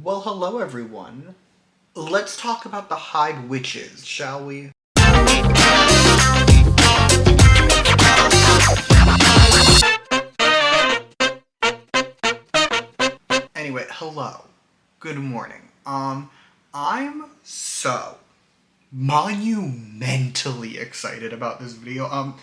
Well, hello everyone. Let's talk about the HYBE witches, shall we? Anyway, hello. Good morning. I'm so monumentally excited about this video.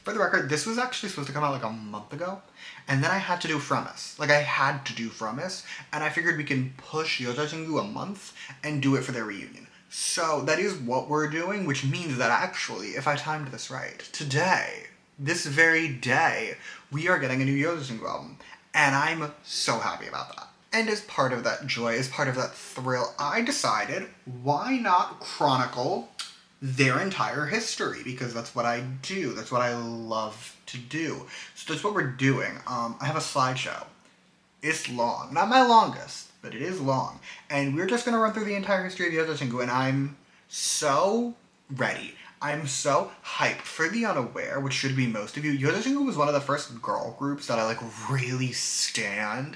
For the record, this was actually supposed to come out like a month ago, and then I had to do Frumis. Like, I had to do Frumis, and I figured we can push Yotajingu a month and do it for their reunion. So that is what we're doing, which means that actually, if I timed this right, today, this very day, we are getting a new Yotajingu album, and I'm so happy about that. And as part of that joy, as part of that thrill, I decided, why not chronicle their entire history? Because that's what I do. That's what I love to do. So that's what we're doing. I have a slideshow. It's long. Not my longest, but it is long. And we're just going to run through the entire history of Yotajingu, and I'm so ready. I'm so hyped. For the unaware, which should be most of you, Yotajingu was one of the first girl groups that I really stand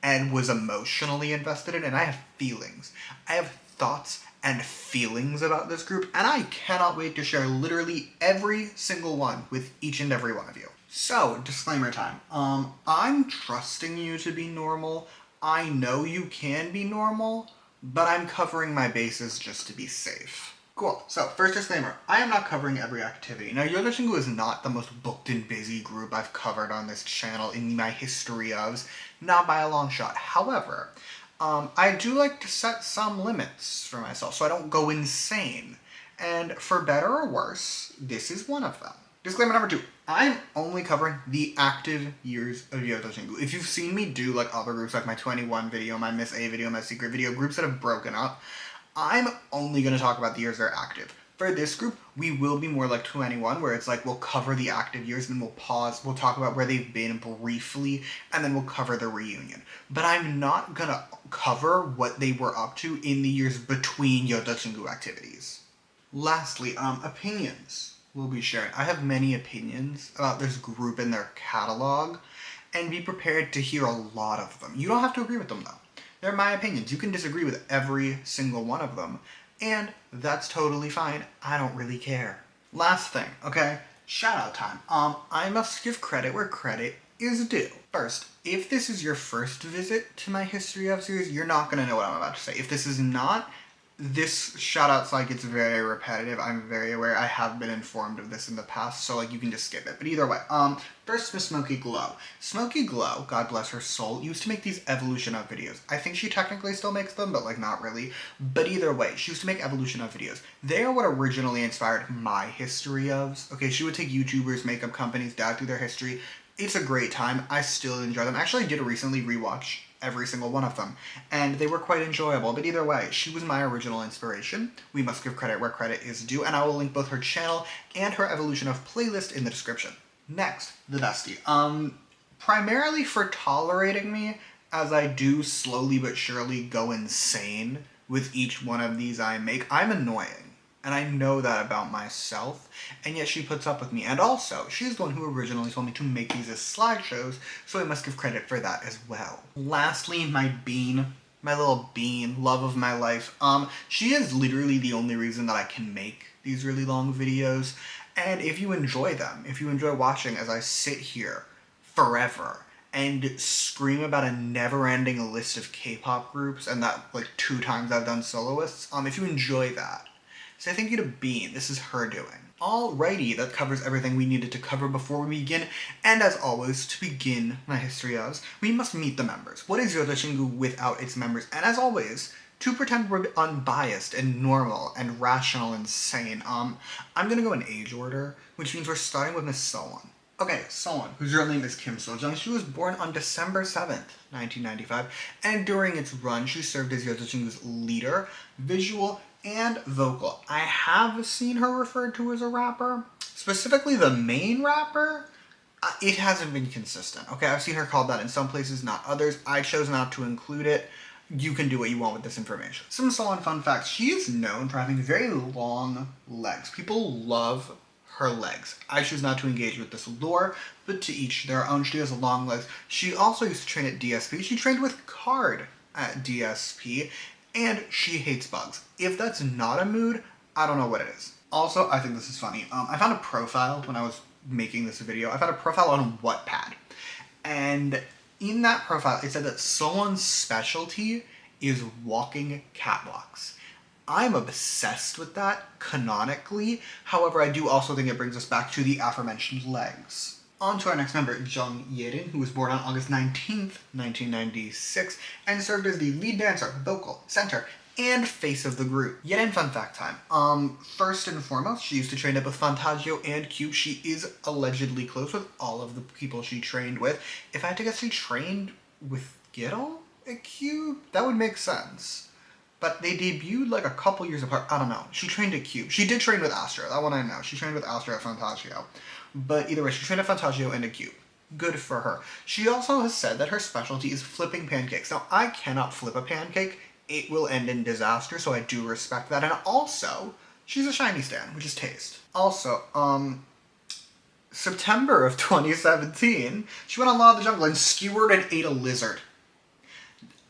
and was emotionally invested in, and I have feelings. I have thoughts and feelings about this group, and I cannot wait to share literally every single one with each and every one of you. So, disclaimer time. I'm trusting you to be normal. I know you can be normal, but I'm covering my bases just to be safe. Cool. So, first disclaimer, I am not covering every activity. Now, Yotajingu is not the most booked and busy group I've covered on this channel in my history ofs, not by a long shot. However, I do like to set some limits for myself so I don't go insane. And for better or worse, this is one of them. Disclaimer number 2, I'm only covering the active years of Yotajingu. If you've seen me do other groups, like my 21 video, my Miss A video, my secret video, groups that have broken up, I'm only going to talk about the years they're active. For this group, we will be more like 21, where it's we'll cover the active years, then we'll pause, we'll talk about where they've been briefly, and then we'll cover the reunion. But I'm not going to cover what they were up to in the years between Yotajingu activities. Lastly, opinions will be shared. I have many opinions about this group and their catalog, and be prepared to hear a lot of them. You don't have to agree with them, though. They're my opinions. You can disagree with every single one of them, and that's totally fine. I don't really care. Last thing, okay? Shout out time. I must give credit where credit is due. First, if this is your first visit to my History of series, you're not going to know what I'm about to say. If this is not, this shout-out slide gets very repetitive. I'm very aware. I have been informed of this in the past, so you can just skip it. But either way, first Miss Smoky Glow. Smoky Glow, God bless her soul, used to make these evolution of videos. I think she technically still makes them, but not really. But either way, she used to make evolution of videos. They are what originally inspired my history ofs. Okay, she would take YouTubers, makeup companies down through their history. It's a great time. I still enjoy them. Actually, I did recently rewatch every single one of them, and they were quite enjoyable. But either way, she was my original inspiration. We must give credit where credit is due, and I will link both her channel and her evolution of playlist in the description. Next, the bestie. Primarily for tolerating me as I do slowly but surely go insane with each one of these I make. I'm annoying, and I know that about myself, and yet she puts up with me. And also, she's the one who originally told me to make these as slideshows, so I must give credit for that as well. Lastly, my bean. My little bean, love of my life. She is literally the only reason that I can make these really long videos. And if you enjoy them, if you enjoy watching as I sit here forever and scream about a never-ending list of K-pop groups, and that 2 times I've done soloists, if you enjoy that, say thank you to Bean. This is her doing. Alrighty, that covers everything we needed to cover before we begin. And as always, to begin my history ofs, we must meet the members. What is Yotajingu without its members? And as always, to pretend we're unbiased and normal and rational and sane, I'm gonna go in age order, which means we're starting with Miss Soan. Okay, Soan, whose real name is Kim Sojung. She was born on December 7th, 1995, and during its run, she served as Yotajingu's leader, visual, and vocal. I have seen her referred to as a rapper. Specifically the main rapper, it hasn't been consistent. Okay, I've seen her called that in some places, not others. I chose not to include it. You can do what you want with this information. Some Soan fun facts. She is known for having very long legs. People love her legs. I choose not to engage with this lore, but to each their own. She has long legs. She also used to train at DSP. She trained with Card at DSP, and she hates bugs. If that's not a mood, I don't know what it is. Also, I think this is funny. I found a profile when I was making this video. I found a profile on Wattpad, and in that profile, it said that someone's specialty is walking catwalks. I'm obsessed with that canonically. However, I do also think it brings us back to the aforementioned legs. On to our next member, Jung Yerin, who was born on August 19th, 1996, and served as the lead dancer, vocal, center, and face of the group. Yerin fun fact time. First and foremost, she used to train up with Fantagio and Cube. She is allegedly close with all of the people she trained with. If I had to guess, she trained with Gittle at Cube? That would make sense. But they debuted like a couple years apart. I don't know. She trained at Cube. She did train with Astra. That one I know. She trained with Astra at Fantagio. But either way, she trained at Fantagio and at Cube. Good for her. She also has said that her specialty is flipping pancakes. Now, I cannot flip a pancake. It will end in disaster, so I do respect that. And also, she's a shiny stan, which is taste. Also, September of 2017, she went on Law of the Jungle and skewered and ate a lizard.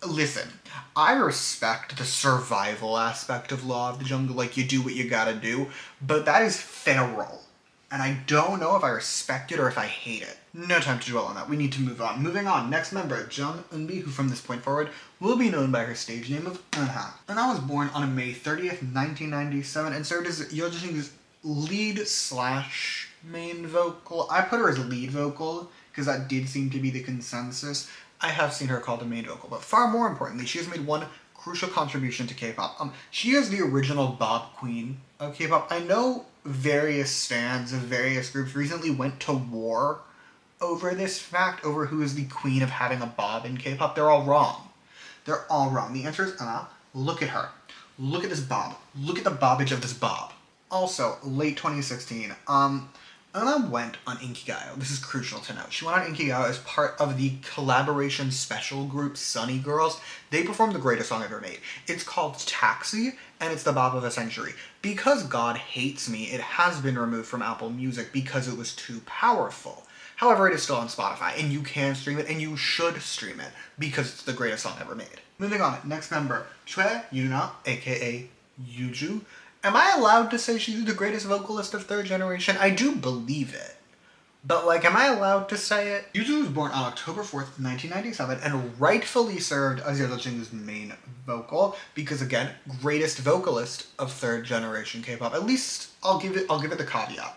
Listen, I respect the survival aspect of Law of the Jungle, like you do what you gotta do, but that is feral. And I don't know if I respect it or if I hate it. No time to dwell on that. We need to move on. Moving on, next member, Jung Eunbi, who from this point forward will be known by her stage name of Eunha. Eunha was born on May 30th, 1997, and served as Yeojin's lead/main vocal. I put her as lead vocal because that did seem to be the consensus. I have seen her called a main vocal, but far more importantly, she has made one crucial contribution to K-pop. She is the original Bob Queen of K-pop. I know various stans of various groups recently went to war over this fact, over who is the queen of having a bob in K-pop. They're all wrong. They're all wrong. The answer is Eunha. Look at her. Look at this bob. Look at the bobbage of this bob. Also, late 2016, Eunha went on Inkigayo. This is crucial to note. She went on Inkigayo as part of the collaboration special group Sunny Girls. They performed the greatest song ever made. It's called Taxi, and it's the bop of a century. Because God Hates Me, it has been removed from Apple Music because it was too powerful. However, it is still on Spotify, and you can stream it, and you should stream it, because it's the greatest song ever made. Moving on, next member, Choi Yuna, aka Yuju. Am I allowed to say she's the greatest vocalist of third generation? I do believe it. But, like, am I allowed to say it? Yuzu was born on October 4th, 1997, and rightfully served as Yeojin's main vocal, because, again, greatest vocalist of third generation K-pop. At least, I'll give it the caveat.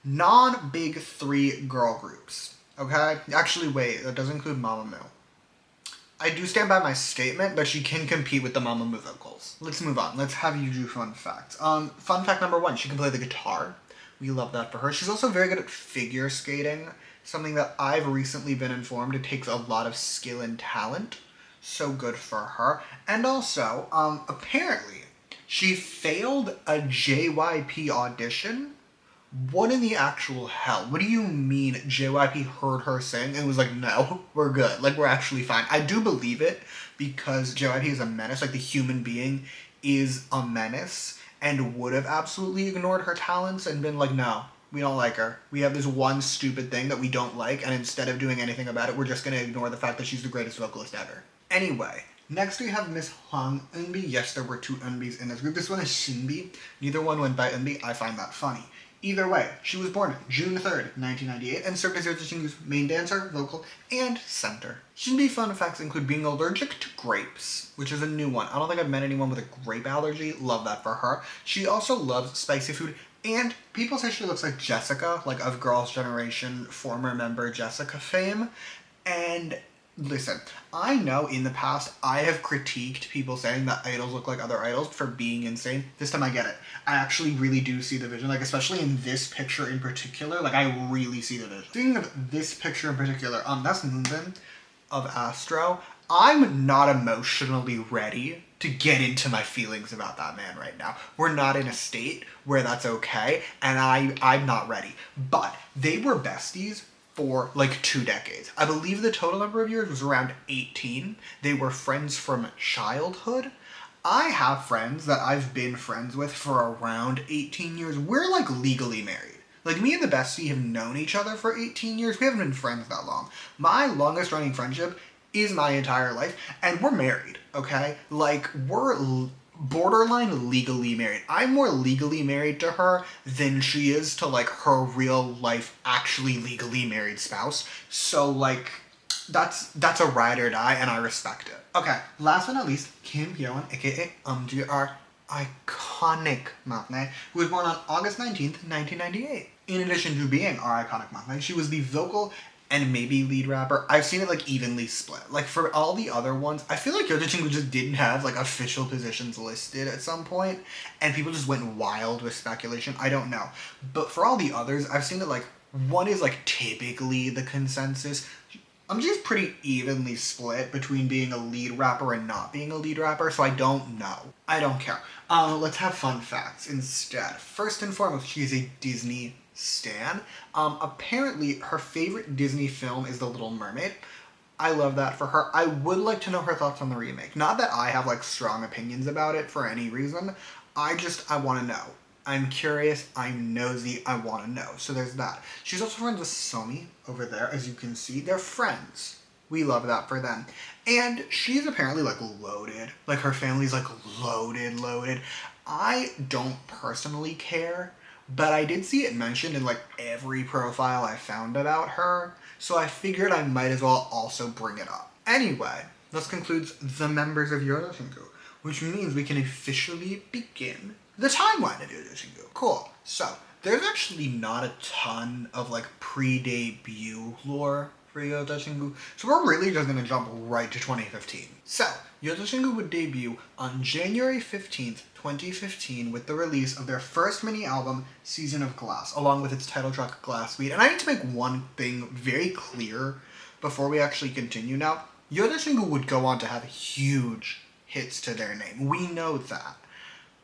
Non-big three girl groups, okay? Actually, wait, that does include Mamamoo. I do stand by my statement, but she can compete with the Mamamoo vocals. Let's move on. Let's have Yuju fun facts. Fun fact number one, she can play the guitar. We love that for her. She's also very good at figure skating, something that I've recently been informed it takes a lot of skill and talent. So good for her. And also, apparently, she failed a JYP audition. What in the actual hell? What do you mean JYP heard her sing and was like, no, we're good. Like, we're actually fine. I do believe it because JYP is a menace. Like, the human being is a menace and would have absolutely ignored her talents and been like, no, we don't like her. We have this one stupid thing that we don't like, and instead of doing anything about it, we're just going to ignore the fact that she's the greatest vocalist ever. Anyway, next we have Miss Hwang Eunbi. Yes, there were two Eunbis in this group. This one is Shinbi. Neither one went by Eunbi. I find that funny. Either way, she was born June 3rd, 1998, and served as Yeojin's main dancer, vocal, and center. Shinbi fun facts include being allergic to grapes, which is a new one. I don't think I've met anyone with a grape allergy. Love that for her. She also loves spicy food, and people say she looks like Jessica, like of Girls' Generation, former member Jessica fame. And listen, I know in the past I have critiqued people saying that idols look like other idols for being insane. This time I get it. I actually really do see the vision, like especially in this picture in particular, like I really see the vision. Speaking of this picture in particular, that's Moonbin of Astro. I'm not emotionally ready to get into my feelings about that man right now. We're not in a state where that's okay, and I'm not ready. But they were besties for like 2 decades. I believe the total number of years was around 18. They were friends from childhood. I have friends that I've been friends with for around 18 years. We're like legally married. Like me and the bestie have known each other for 18 years. We haven't been friends that long. My longest running friendship is my entire life, and we're married, okay? Like, we're borderline legally married. I'm more legally married to her than she is to, like, her real life, actually legally married spouse. So, like, that's a ride or die, and I respect it. Okay, last but not least, Kim Hyo-won, aka our iconic maknae, who was born on August 19th, 1998. In addition to being our iconic maknae, she was the vocal and maybe lead rapper. I've seen it like evenly split. Like for all the other ones, I feel like Yoda Chingu just didn't have like official positions listed at some point, and people just went wild with speculation. I don't know. But for all the others, I've seen it like one is like typically the consensus. I'm just pretty evenly split between being a lead rapper and not being a lead rapper, so I don't know. I don't care. Let's have fun facts instead. First and foremost, she's a Disney stan. Apparently, her favorite Disney film is The Little Mermaid. I love that for her. I would like to know her thoughts on the remake. Not that I have like strong opinions about it for any reason. I want to know. I'm curious, I'm nosy, I want to know. So there's that. She's also friends with Somi over there, as you can see. They're friends. We love that for them. And she's apparently like loaded. Like her family's like loaded. I don't personally care, but I did see it mentioned in like every profile I found about her. So I figured I might as well also bring it up. Anyway, this concludes the members of Yoda Chingu, which means we can officially begin the timeline of Yoda Chingu. Cool. So, there's actually not a ton of like pre-debut lore for Yoda Chingu, so we're really just gonna jump right to 2015. So, Yoda Chingu would debut on January 15th, 2015 with the release of their first mini album, Season of Glass, along with its title track, Glass Bead. And I need to make one thing very clear before we actually continue now. Yoda Chingu would go on to have huge hits to their name. We know that.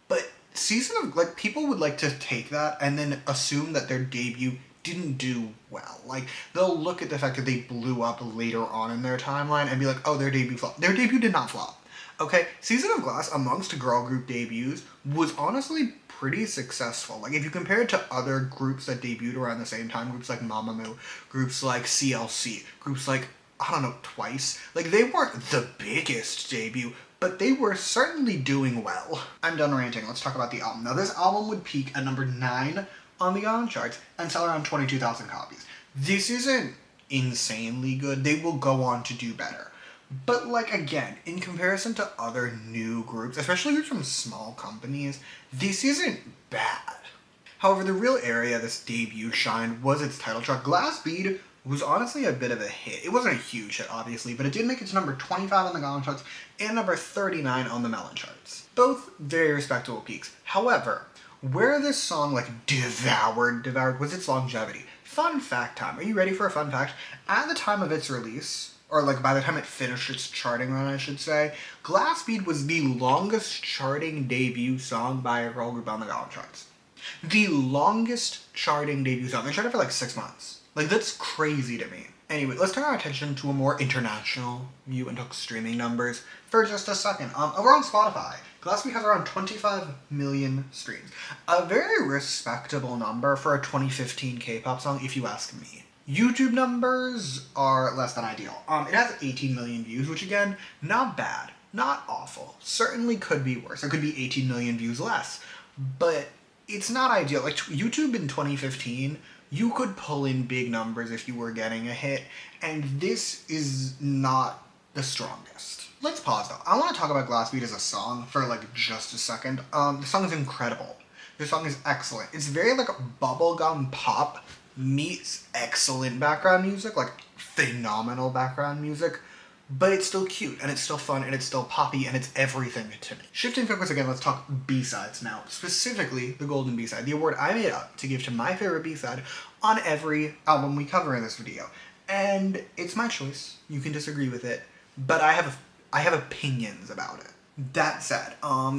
But Season of, like, people would like to take that and then assume that their debut didn't do well. Like, they'll look at the fact that they blew up later on in their timeline and be like, oh, their debut flopped. Their debut did not flop. Okay, Season of Glass, amongst girl group debuts, was honestly pretty successful. Like, if you compare it to other groups that debuted around the same time, groups like Mamamoo, groups like CLC, groups like, I don't know, Twice, like, they weren't the biggest debut, but they were certainly doing well. I'm done ranting, let's talk about the album. Now, this album would peak at number 9 on the on charts and sell around 22,000 copies. This isn't insanely good, they will go on to do better. But, like, again, in comparison to other new groups, especially groups from small companies, this isn't bad. However, the real area this debut shined was its title track. Glass Bead was honestly a bit of a hit. It wasn't a huge hit, obviously, but it did make it to number 25 on the Gong charts and number 39 on the Melon charts. Both very respectable peaks. However, where this song, like, devoured was its longevity. Fun fact time. Are you ready for a fun fact? At the time of its release, or like by the time it finished its charting run, I should say, Glass Bead was the longest charting debut song by a girl group on the Gong charts. The longest charting debut song. They charted for like 6 months. Like, that's crazy to me. Anyway, let's turn our attention to a more international view and talk streaming numbers for just a second. Over on Spotify, Glass Bead has around 25 million streams. A very respectable number for a 2015 K-pop song, if you ask me. YouTube numbers are less than ideal. It has 18 million views, which again, not bad, not awful. Certainly could be worse. It could be 18 million views less, but it's not ideal. Like, YouTube in 2015, you could pull in big numbers if you were getting a hit, and this is not the strongest. Let's pause though. I want to talk about Glass Bead as a song for like just a second. The song is incredible. The song is excellent. It's very like bubblegum pop meets excellent background music, like phenomenal background music, but it's still cute, and it's still fun, and it's still poppy, and it's everything to me. Shifting focus again, let's talk B-sides now, specifically the Golden B-side, the award I made up to give to my favorite B-side on every album we cover in this video. And it's my choice, you can disagree with it, but I have opinions about it. That said,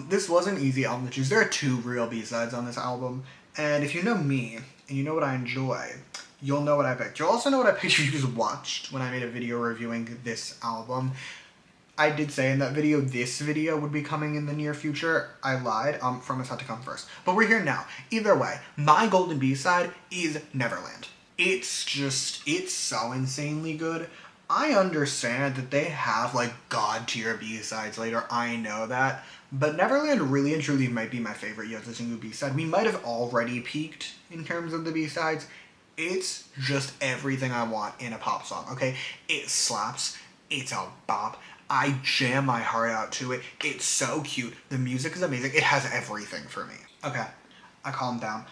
this was an easy album to choose. There are 2 real B-sides on this album, and if you know me, and you know what I enjoy, you'll know what I picked. You'll also know what I picked if you just watched when I made a video reviewing this album. I did say in that video, this video would be coming in the near future. I lied. From Us had to come first. But we're here now. Either way, my Golden B-side is Neverland. It's so insanely good. I understand that they have like god tier B-sides later, I know that, but Neverland really and truly might be my favorite Yotachingu B-side. We might have already peaked in terms of the B-sides. It's just everything I want in a pop song, okay? It slaps, it's a bop, I jam my heart out to it, it's so cute, the music is amazing, it has everything for me. Okay, I calmed down.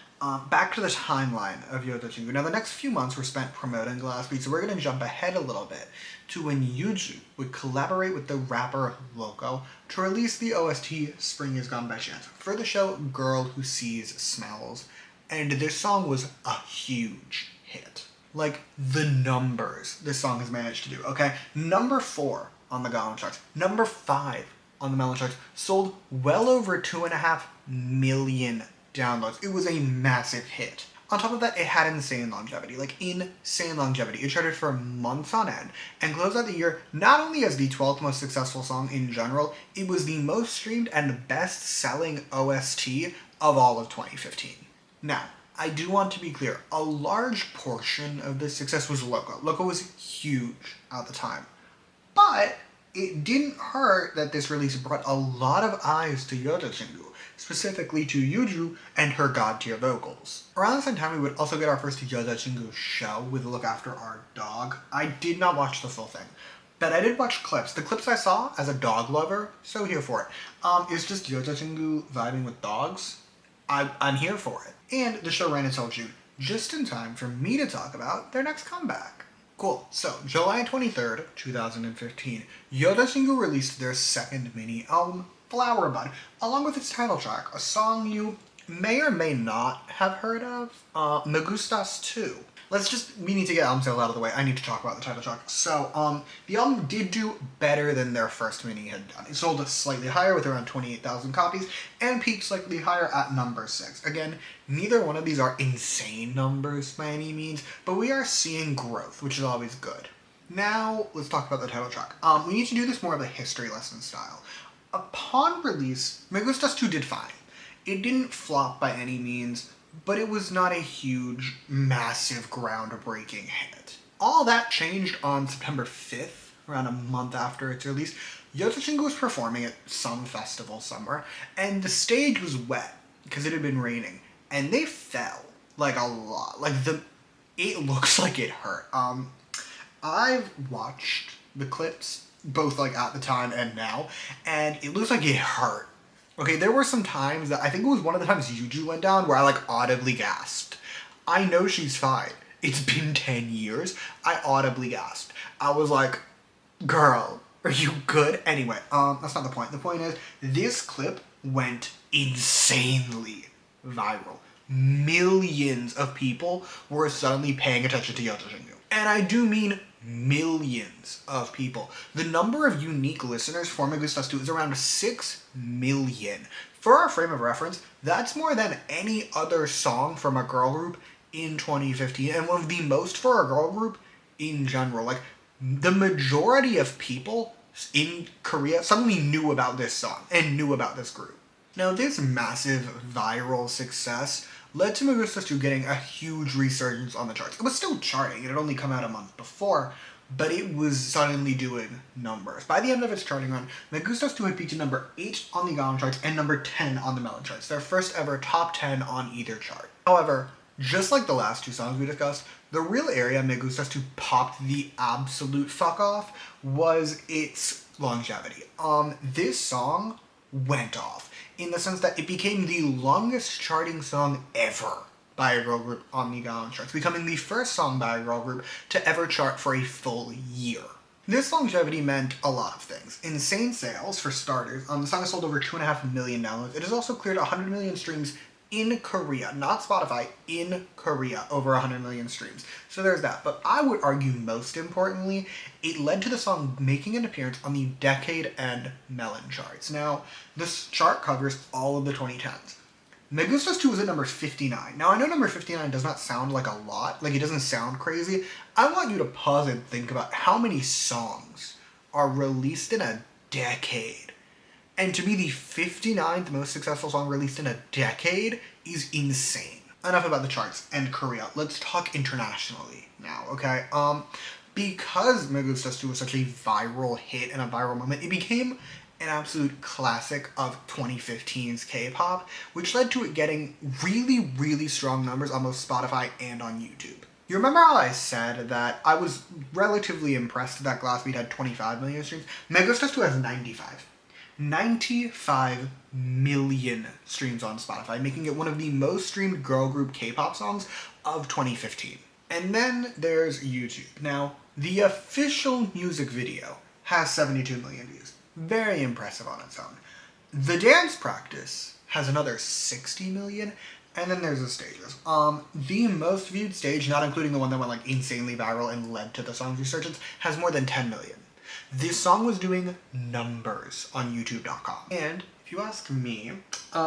Back to the timeline of Yotachingu. Now, the next few months were spent promoting Glass Beat, so we're going to jump ahead a little bit to when Yuju would collaborate with the rapper Loco to release the OST Spring Is Gone by Chance for the show Girl Who Sees Smells. And this song was a huge hit. Like, the numbers this song has managed to do, okay? Number 4 on the Gaon charts, number 5 on the Melon charts, sold well over 2.5 million downloads. It was a massive hit. On top of that, it had insane longevity, like insane longevity. It charted for months on end and closed out the year not only as the 12th most successful song in general, it was the most streamed and best-selling OST of all of 2015. Now, I do want to be clear, a large portion of this success was Loco. Loco was huge at the time. But it didn't hurt that this release brought a lot of eyes to Yotachingu, specifically to Yuju and her god-tier vocals. Around the same time, we would also get our first Yotachingu show with Look After Our Dog. I did not watch the full thing, but I did watch clips. The clips I saw as a dog lover, so here for it. It's just Yotachingu vibing with dogs. I'm here for it. And the show ran until June, just in time for me to talk about their next comeback. Cool. So, July 23rd, 2015, Yotachingu released their second mini album, Flower Bud, along with its title track, a song you may or may not have heard of, Me Gustas 2. We need to get album sales out of the way. I need to talk about the title track. So, the album did do better than their first mini had done. It sold slightly higher with around 28,000 copies and peaked slightly higher at number 6. Again, neither one of these are insane numbers by any means, but we are seeing growth, which is always good. Now, let's talk about the title track. We need to do this more of a history lesson style. Upon release, Me Gustas 2 did fine. It didn't flop by any means, but it was not a huge, massive, groundbreaking hit. All that changed on September 5th, around a month after its release. Yotachingu was performing at some festival somewhere, and the stage was wet, because it had been raining, and they fell, like, a lot. Like, it looks like it hurt. I've watched the clips, both, like, at the time and now, and it looks like it hurt. Okay, there were some times that, I think it was one of the times Yuju went down, where I, like, audibly gasped. I know she's fine. It's been 10 years. I audibly gasped. I was like, girl, are you good? Anyway, that's not the point. The point is, this clip went insanely viral. Millions of people were suddenly paying attention to Yotachingu. And I do mean millions of people. The number of unique listeners for Me Gustas 2 is around 6 million. For our frame of reference, that's more than any other song from a girl group in 2015, and one of the most for a girl group in general. Like, the majority of people in Korea suddenly knew about this song and knew about this group. Now, this massive viral success led to Me Gustas 2 getting a huge resurgence on the charts. It was still charting, it had only come out a month before, but it was suddenly doing numbers. By the end of its charting run, Me Gustas 2 had peaked to number 8 on the Gaon charts and number 10 on the Melon charts, their first ever top 10 on either chart. However, just like the last two songs we discussed, the real area Me Gustas 2 popped the absolute fuck off was its longevity. This song went off, in the sense that it became the longest charting song ever by a girl group on the Gaon charts, becoming the first song by a girl group to ever chart for a full year. This longevity meant a lot of things. Insane sales, for starters. The song has sold over 2.5 million downloads. It has also cleared 100 million streams in Korea, not Spotify, in Korea, over 100 million streams. So there's that. But I would argue most importantly, it led to the song making an appearance on the Decade and Melon charts. Now, this chart covers all of the 2010s. Me Gustas 2 is at number 59. Now, I know number 59 does not sound like a lot, like it doesn't sound crazy. I want you to pause and think about how many songs are released in a decade. And to be the 59th most successful song released in a decade is insane. Enough about the charts and Korea. Let's talk internationally now, okay? because Me Gustas 2 was such a viral hit and a viral moment, it became an absolute classic of 2015's K-pop, which led to it getting really, really strong numbers on both Spotify and on YouTube. You remember how I said that I was relatively impressed that Glassbeat had 25 million streams? Me Gustas 2 has 95. 95 million streams on Spotify, making it one of the most streamed girl group K-pop songs of 2015. And then there's YouTube. Now, the official music video has 72 million views. Very impressive on its own. The dance practice has another 60 million, and then there's the stages. The most viewed stage, not including the one that went like insanely viral and led to the song's resurgence, has more than 10 million. This song was doing numbers on YouTube.com. And if you ask me,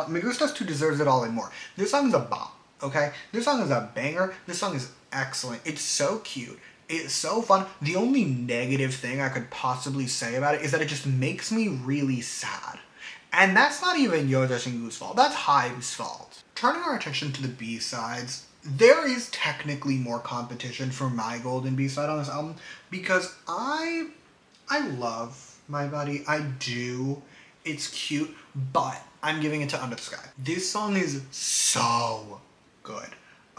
Me Gustas 2 deserves it all and more. This song is a bop, okay? This song is a banger. This song is excellent. It's so cute. It's so fun. The only negative thing I could possibly say about it is that it just makes me really sad. And that's not even Yeoja Shingu's fault. That's HYBE's fault. Turning our attention to the B-sides, there is technically more competition for my golden B-side on this album because I love My Body. I do. It's cute, but I'm giving it to Under the Sky. This song is so good.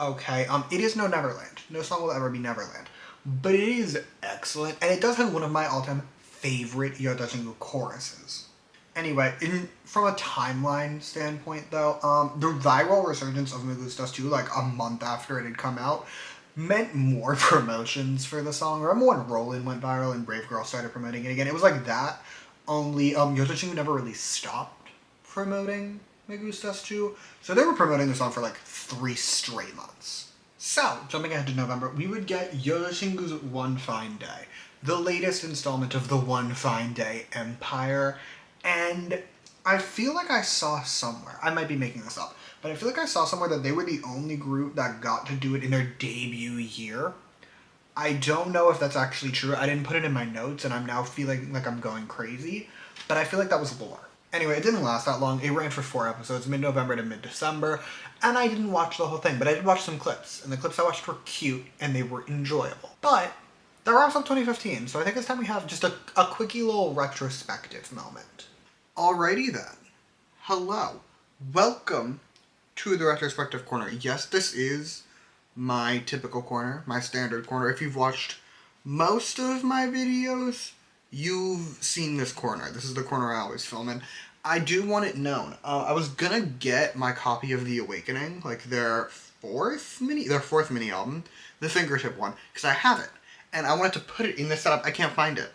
Okay, it is no Neverland. No song will ever be Neverland. But it is excellent, and it does have one of my all-time favorite Yeoja Shingu choruses. Anyway, from a timeline standpoint though, the viral resurgence of Me Gustas 2, like a month after it had come out, meant more promotions for the song. Remember when Rollin' went viral and Brave Girl started promoting it again? It was like that, only Yeoja Shingu never really stopped promoting Me Gustas 2, so they were promoting the song for like 3 straight months. So, jumping ahead to November, we would get Yeoja Shingu's One Fine Day, the latest installment of the One Fine Day empire, and I feel like I saw somewhere, I might be making this up, but I feel like I saw somewhere that they were the only group that got to do it in their debut year. I don't know if that's actually true. I didn't put it in my notes, and I'm now feeling like I'm going crazy, but I feel like that was lore. Anyway, it didn't last that long. It ran for 4 episodes, mid-November to mid-December, and I didn't watch the whole thing, but I did watch some clips, and the clips I watched were cute, and they were enjoyable. But that wraps up 2015, so I think it's time we have just a quickie little retrospective moment. Alrighty then. Hello. Welcome to the retrospective corner. Yes, this is my typical corner, my standard corner. If you've watched most of my videos, you've seen this corner. This is the corner I always film in. I do want it known. I was gonna get my copy of The Awakening, like their fourth mini album, the fingertip one, because I have it. And I wanted to put it in this setup. I can't find it.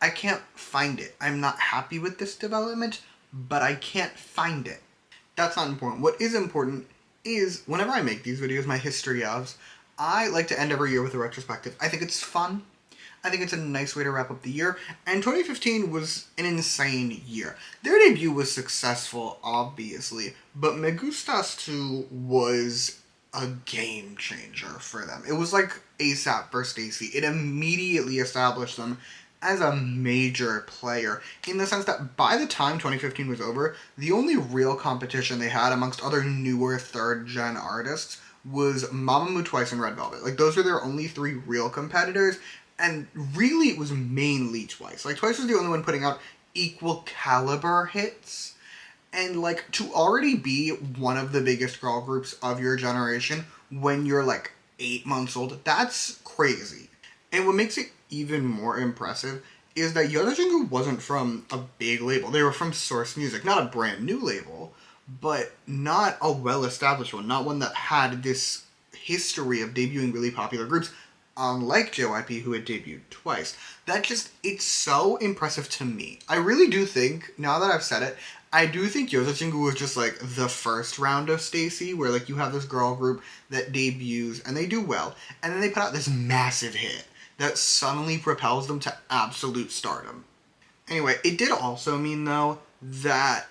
I can't find it. I'm not happy with this development, but I can't find it. That's not important. What is important is, whenever I make these videos, my history ofs, I like to end every year with a retrospective. I think it's fun. I think it's a nice way to wrap up the year, and 2015 was an insane year. Their debut was successful, obviously, but Me Gustas 2 was a game changer for them. It was like ASAP for Stacy. It immediately established them as a major player, in the sense that by the time 2015 was over, the only real competition they had amongst other newer third-gen artists was Mamamoo, Twice, and Red Velvet. Like, those were their only 3 real competitors, and really it was mainly Twice. Like, Twice was the only one putting out equal caliber hits, and like, to already be one of the biggest girl groups of your generation when you're like 8 months old, that's crazy. And what makes it even more impressive is that Yeoja Shingu wasn't from a big label. They were from Source Music, not a brand new label, but not a well-established one, not one that had this history of debuting really popular groups, unlike JYP, who had debuted twice. It's so impressive to me. I really do think, now that I've said it, I do think Yeoja Shingu was just like the first round of Stacy, where like you have this girl group that debuts and they do well, and then they put out this massive hit that suddenly propels them to absolute stardom. Anyway, it did also mean, though, that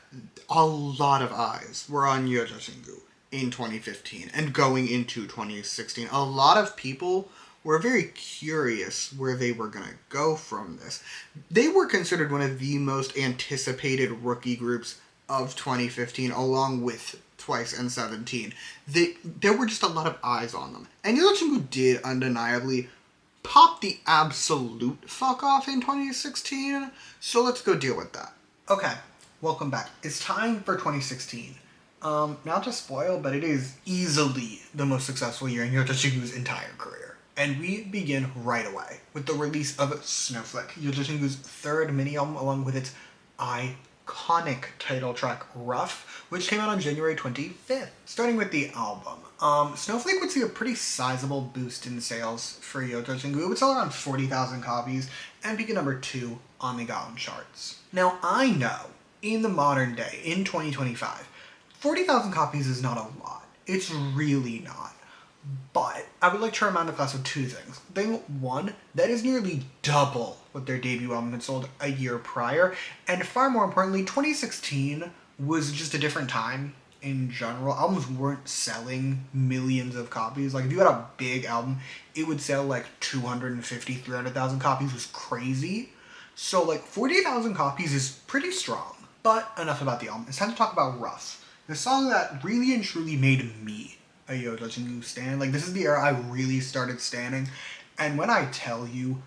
a lot of eyes were on Yeoja Shingu in 2015 and going into 2016. A lot of people were very curious where they were going to go from this. They were considered one of the most anticipated rookie groups of 2015, along with Twice and 17. There were just a lot of eyes on them. And Yeoja Shingu did undeniably popped the absolute fuck off in 2016, so let's go deal with that. Okay, welcome back. It's time for 2016. Not to spoil, but it is easily the most successful year in Yota Chingu's entire career. And we begin right away with the release of Snowflake, Yota Chingu's third mini-album along with its iconic title track, Rough, which came out on January 25th. Starting with the album, Snowflake would see a pretty sizable boost in sales for Yota Chingu. It would sell around 40,000 copies and peak at number 2 on the Gaon charts. Now, I know, in the modern day, in 2025, 40,000 copies is not a lot. It's really not. But I would like to remind the class of two things. Thing one, that is nearly double what their debut album had sold a year prior, and far more importantly, 2016 was just a different time in general. Albums weren't selling millions of copies. Like, if you had a big album, it would sell like 250, 300,000 copies. It was crazy. So like 40,000 copies is pretty strong. But enough about the album. It's time to talk about Rough, the song that really and truly made me a Yota Chingu stan. Like, this is the era I really started standing. And when I tell you,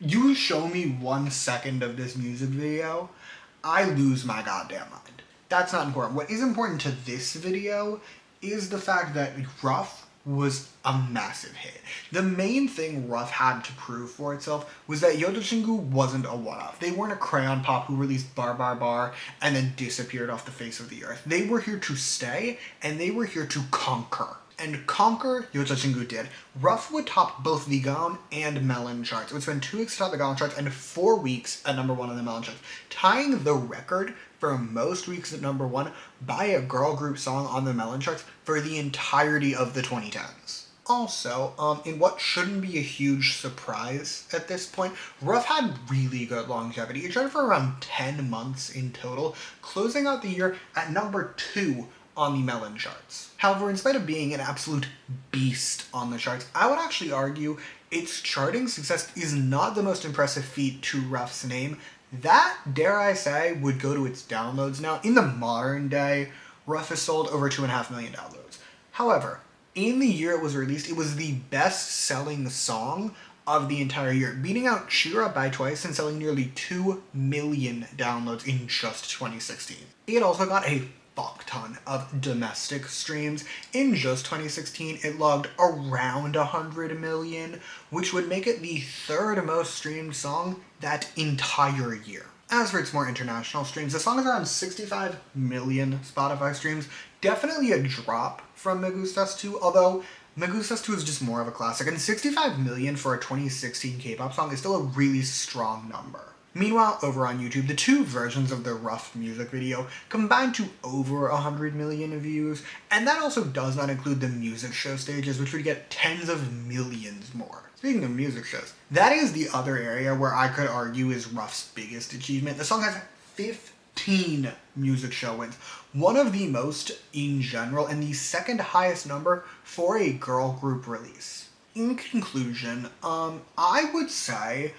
you show me 1 second of this music video, I lose my goddamn mind. That's not important. What is important to this video is the fact that Rough was a massive hit. The main thing Rough had to prove for itself was that Yota Chingu wasn't a one-off. They weren't a crayon pop who released Bar Bar Bar and then disappeared off the face of the earth. They were here to stay, and they were here to conquer. And conquer Yota Chingu did. Rough would top both the Gaon and Melon charts. It would spend 2 weeks atop the Gaon charts and 4 weeks at number 1 on the Melon charts, tying the record for most weeks at number 1 by a girl group song on the Melon charts for the entirety of the 2010s. Also, in what shouldn't be a huge surprise at this point, Rough had really good longevity. It charted for around 10 months in total, closing out the year at number 2 on the Melon charts. However, in spite of being an absolute beast on the charts, I would actually argue its charting success is not the most impressive feat to Rough's name. That, dare I say, would go to its downloads. Now, in the modern day, Rough has sold over 2.5 million downloads. However, in the year it was released, it was the best-selling song of the entire year, beating out Cheer Up by Twice and selling nearly 2 million downloads in just 2016. It also got a fuck ton of domestic streams. In just 2016, it logged around 100 million, which would make it the 3rd most streamed song that entire year. As for its more international streams, the song is around 65 million Spotify streams. Definitely a drop from Me Gustas 2, although Me Gustas 2 is just more of a classic, and 65 million for a 2016 K-pop song is still a really strong number. Meanwhile, over on YouTube, the 2 versions of the Rough music video combined to over 100 million views, and that also does not include the music show stages, which would get tens of millions more. Speaking of music shows, that is the other area where I could argue is Rough's biggest achievement. The song has 15 music show wins, one of the most in general, and the 2nd highest number for a girl group release. In conclusion, I would say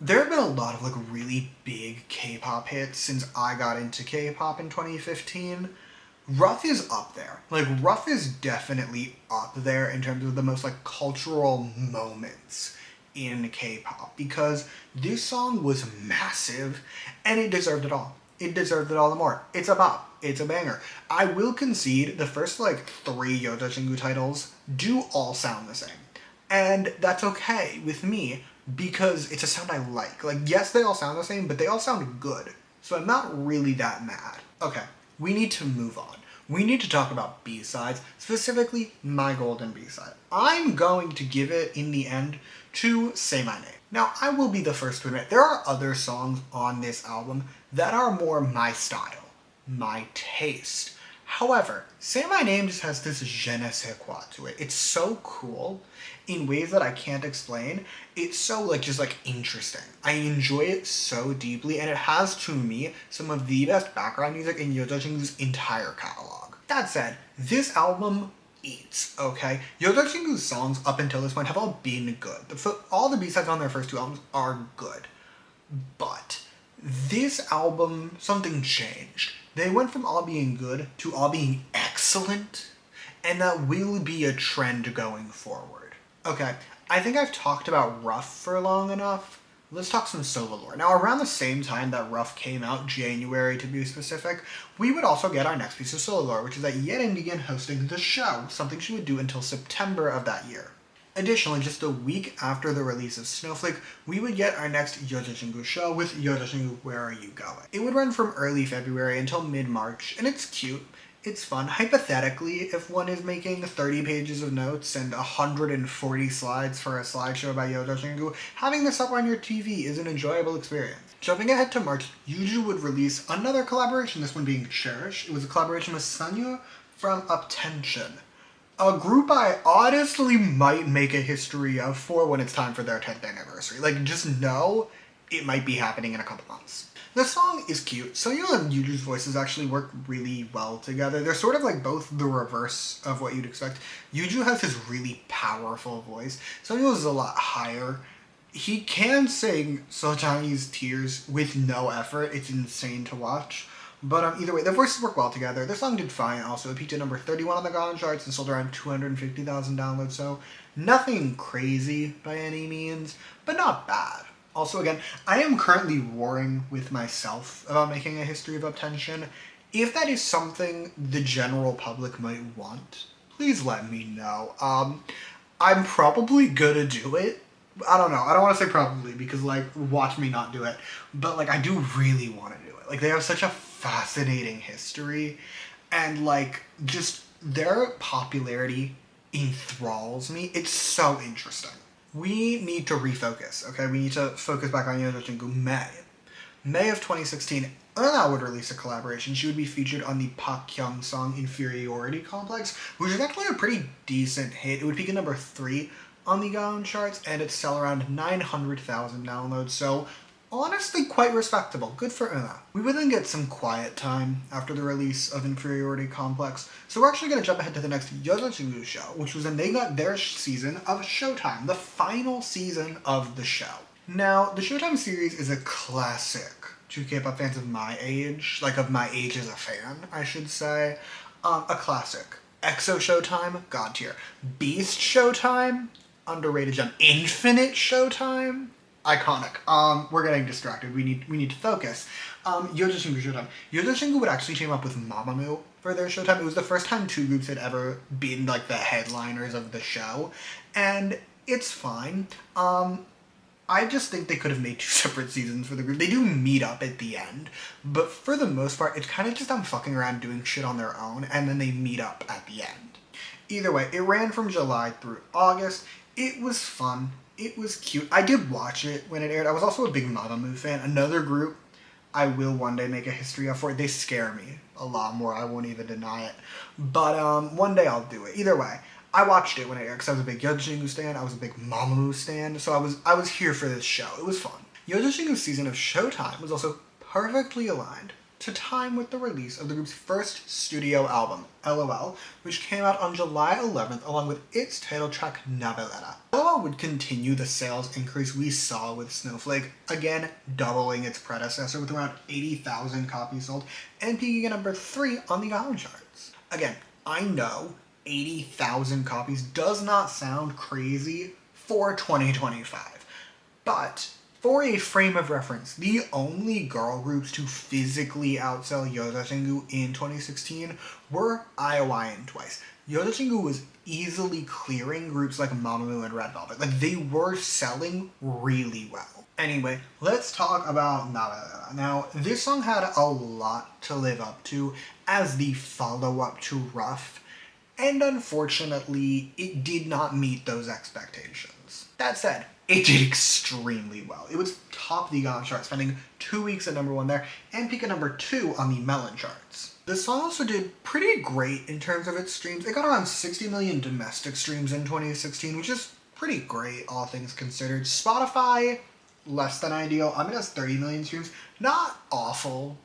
there have been a lot of really big K-pop hits since I got into K-pop in 2015. Rough is up there. Rough is definitely up there in terms of the most cultural moments in K-pop, because this song was massive and it deserved it all. It deserved it all the more. It's a bop. It's a banger. I will concede the first 3 Yota Chingu titles do all sound the same. And that's okay with me, because it's a sound I like. Yes, they all sound the same, but they all sound good. So I'm not really that mad. Okay, we need to move on. We need to talk about B-sides, specifically my golden B-side. I'm going to give it, in the end, to Say My Name. Now, I will be the first to admit, there are other songs on this album that are more my style, my taste. However, Say My Name just has this je ne sais quoi to it. It's so cool in ways that I can't explain. It's so just interesting. I enjoy it so deeply, and it has, to me, some of the best background music in Yota Chingu's entire catalog. That said, this album eats, okay? Yota Chingu's songs up until this point have all been good. All the B-sides on their first 2 albums are good. But this album, something changed. They went from all being good to all being excellent, and that will be a trend going forward. Okay, I think I've talked about Rough for long enough. Let's talk some solo lore. Now, around the same time that Rough came out, January to be specific, we would also get our next piece of solo lore, which is that Yeren began hosting the show, something she would do until September of that year. Additionally, just a week after the release of Snowflake, we would get our next Yojashingu show with Yojashingu Where Are You Going? It would run from early February until mid-March, and it's cute. It's fun. Hypothetically, if one is making 30 pages of notes and 140 slides for a slideshow by Yojashingu, having this up on your TV is an enjoyable experience. Jumping ahead to March, Yuju would release another collaboration, this one being Cherish. It was a collaboration with Sanyu from Uptension, a group I honestly might make a history of for when it's time for their 10th anniversary. Like, just know it might be happening in a couple months. The song is cute. Sanyu and Yuju's voices actually work really well together. They're sort of like both the reverse of what you'd expect. Yuju has his really powerful voice. Sanyu is a lot higher. He can sing Sojani's Tears with no effort. It's insane to watch. But either way, their voices work well together. Their song did fine also. It peaked at number 31 on the Gaon charts and sold around 250,000 downloads, so nothing crazy by any means, but not bad. Also, again, I am currently warring with myself about making a history of Uptension. If that is something the general public might want, please let me know. I'm probably gonna do it. I don't know. I don't want to say probably because, like, watch me not do it. But, like, I do really want to do it. Like, they have such a fascinating history. And, like, just their popularity enthralls me. It's so interesting. We need to refocus, okay? We need to focus back on Yojashingu May of 2016, Euna would release a collaboration. She would be featured on the Pak Kyung song Inferiority Complex, which is actually a pretty decent hit. It would peak at number 3 on the Gaon charts, and it'd sell around 900,000 downloads, so honestly quite respectable. Good for Euna. We would then get some quiet time after the release of Inferiority Complex, so we're actually going to jump ahead to the next Yojashingu show, which was when they got their season of Showtime, the final season of the show. Now, the Showtime series is a classic to K-pop fans of my age, like of my age as a fan, I should say. A classic. EXO Showtime, God tier. Beast Showtime, underrated gem. Infinite Showtime, iconic. We're getting distracted. We need to focus. Yojashingu Showtime. Yojashingu would actually team up with Mamamoo for their Showtime. It was the first time two groups had ever been like the headliners of the show, and it's fine. I just think they could have made 2 separate seasons for the group. They do meet up at the end, but for the most part, it's kind of just them fucking around doing shit on their own, and then they meet up at the end. Either way, it ran from July through August. It was fun. It was cute. I did watch it when it aired. I was also a big Mamamoo fan. Another group I will one day make a history of for it. They scare me a lot more. I won't even deny it. But one day I'll do it. Either way, I watched it when it aired because I was a big Yojashingu stan. I was a big Mamamoo stan. So I was here for this show. It was fun. Yojashingu's season of Showtime was also perfectly aligned to time with the release of the group's first studio album, LOL, which came out on July 11th along with its title track, Navelera. LOL would continue the sales increase we saw with Snowflake, again doubling its predecessor with around 80,000 copies sold and peaking at number 3 on the Gaon charts. Again, I know 80,000 copies does not sound crazy for 2025, but for a frame of reference, the only girl groups to physically outsell Yojashingu in 2016 were IOI and Twice. Yojashingu was easily clearing groups like Mamamoo and Red Velvet. Like, they were selling really well. Anyway, let's talk about Navelera. Now, this song had a lot to live up to as the follow-up to Rough, and unfortunately, it did not meet those expectations. That said, it did extremely well. It was top the Gaon chart, spending 2 weeks at number 1 there, and peak at number 2 on the Melon charts. The song also did pretty great in terms of its streams. It got around 60 million domestic streams in 2016, which is pretty great, all things considered. Spotify, less than ideal. It has 30 million streams. Not awful,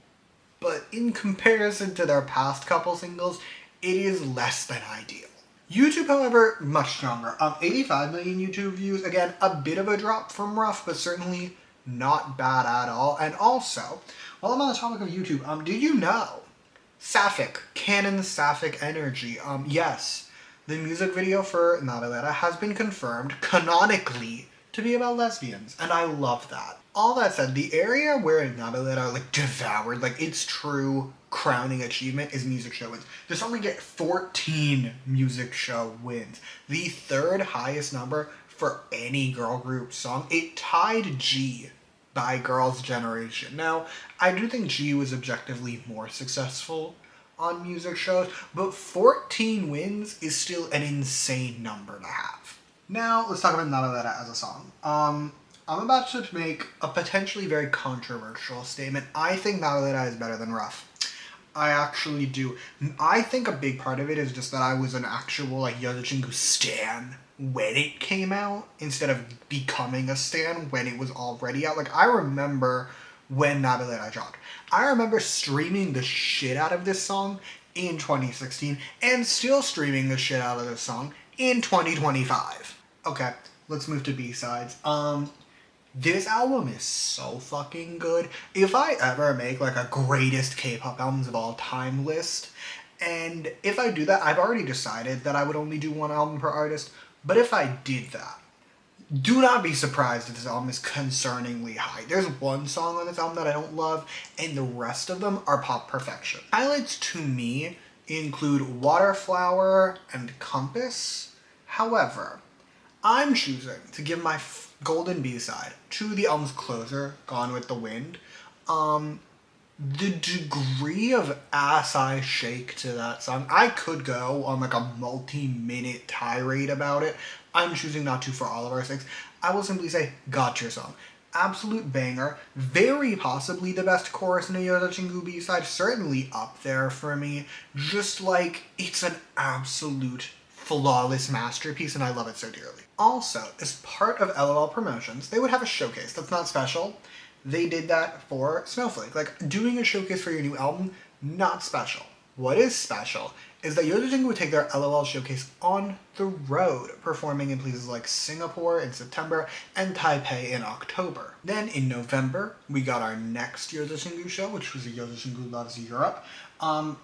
but in comparison to their past couple singles, it is less than ideal. YouTube, however, much stronger. 85 million YouTube views. Again, a bit of a drop from Rough, but certainly not bad at all. And also, while I'm on the topic of YouTube, did you know Sapphic, Canon Sapphic Energy, yes, The music video for Navelera has been confirmed canonically to be about lesbians, and I love that. All that said, the area where Navelera like devoured, like its true crowning achievement is music show wins. This song would get 14 music show wins, the third highest number for any girl group song. It tied G by Girls' Generation. Now, I do think G was objectively more successful on music shows, but 14 wins is still an insane number to have. Now, let's talk about Navelera as a song. I'm about to make a potentially very controversial statement. I think Navelera is better than Rough. I actually do. I think a big part of it is just that I was an actual like Yodachingu stan when it came out instead of becoming a stan when it was already out. Like, I remember when Navelera dropped. I remember streaming the shit out of this song in 2016 and still streaming the shit out of this song in 2025. Okay, let's move to B-sides. This album is so fucking good. If I ever make like a greatest K-pop albums of all time list, and if I do that, I've already decided that I would only do one album per artist, but if I did that, do not be surprised if this album is concerningly high. There's one song on this album that I don't love, and the rest of them are pop perfection. Highlights to me include Waterflower and Compass. However, I'm choosing to give my golden B-side to the album's closer, Gone with the Wind. The degree of ass I shake to that song, I could go on like a multi-minute tirade about it. I'm choosing not to for all of our sakes. I will simply say, got your song. Absolute banger. Very possibly the best chorus in a Yodachingu B-side. Certainly up there for me. Just like, it's an absolute flawless masterpiece, and I love it so dearly. Also, as part of LOL promotions, they would have a showcase that's not special. They did that for Snowflake. Like, doing a showcase for your new album, not special. What is special is that Yodachingu would take their LOL showcase on the road, performing in places like Singapore in September and Taipei in October. Then in November, we got our next Yodachingu show, which was Yodachingu Loves Europe.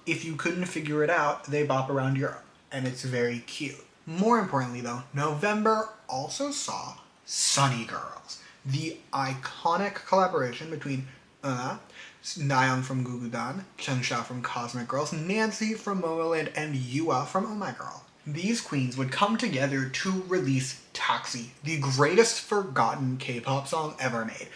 If you couldn't figure it out, they bop around Europe, and it's very cute. More importantly though, November also saw Sunny Girls, the iconic collaboration between Nayeon from Gugudan, Chensha from Cosmic Girls, Nancy from Momoland, and Yua from Oh My Girl. These queens would come together to release Taxi, the greatest forgotten K-pop song ever made.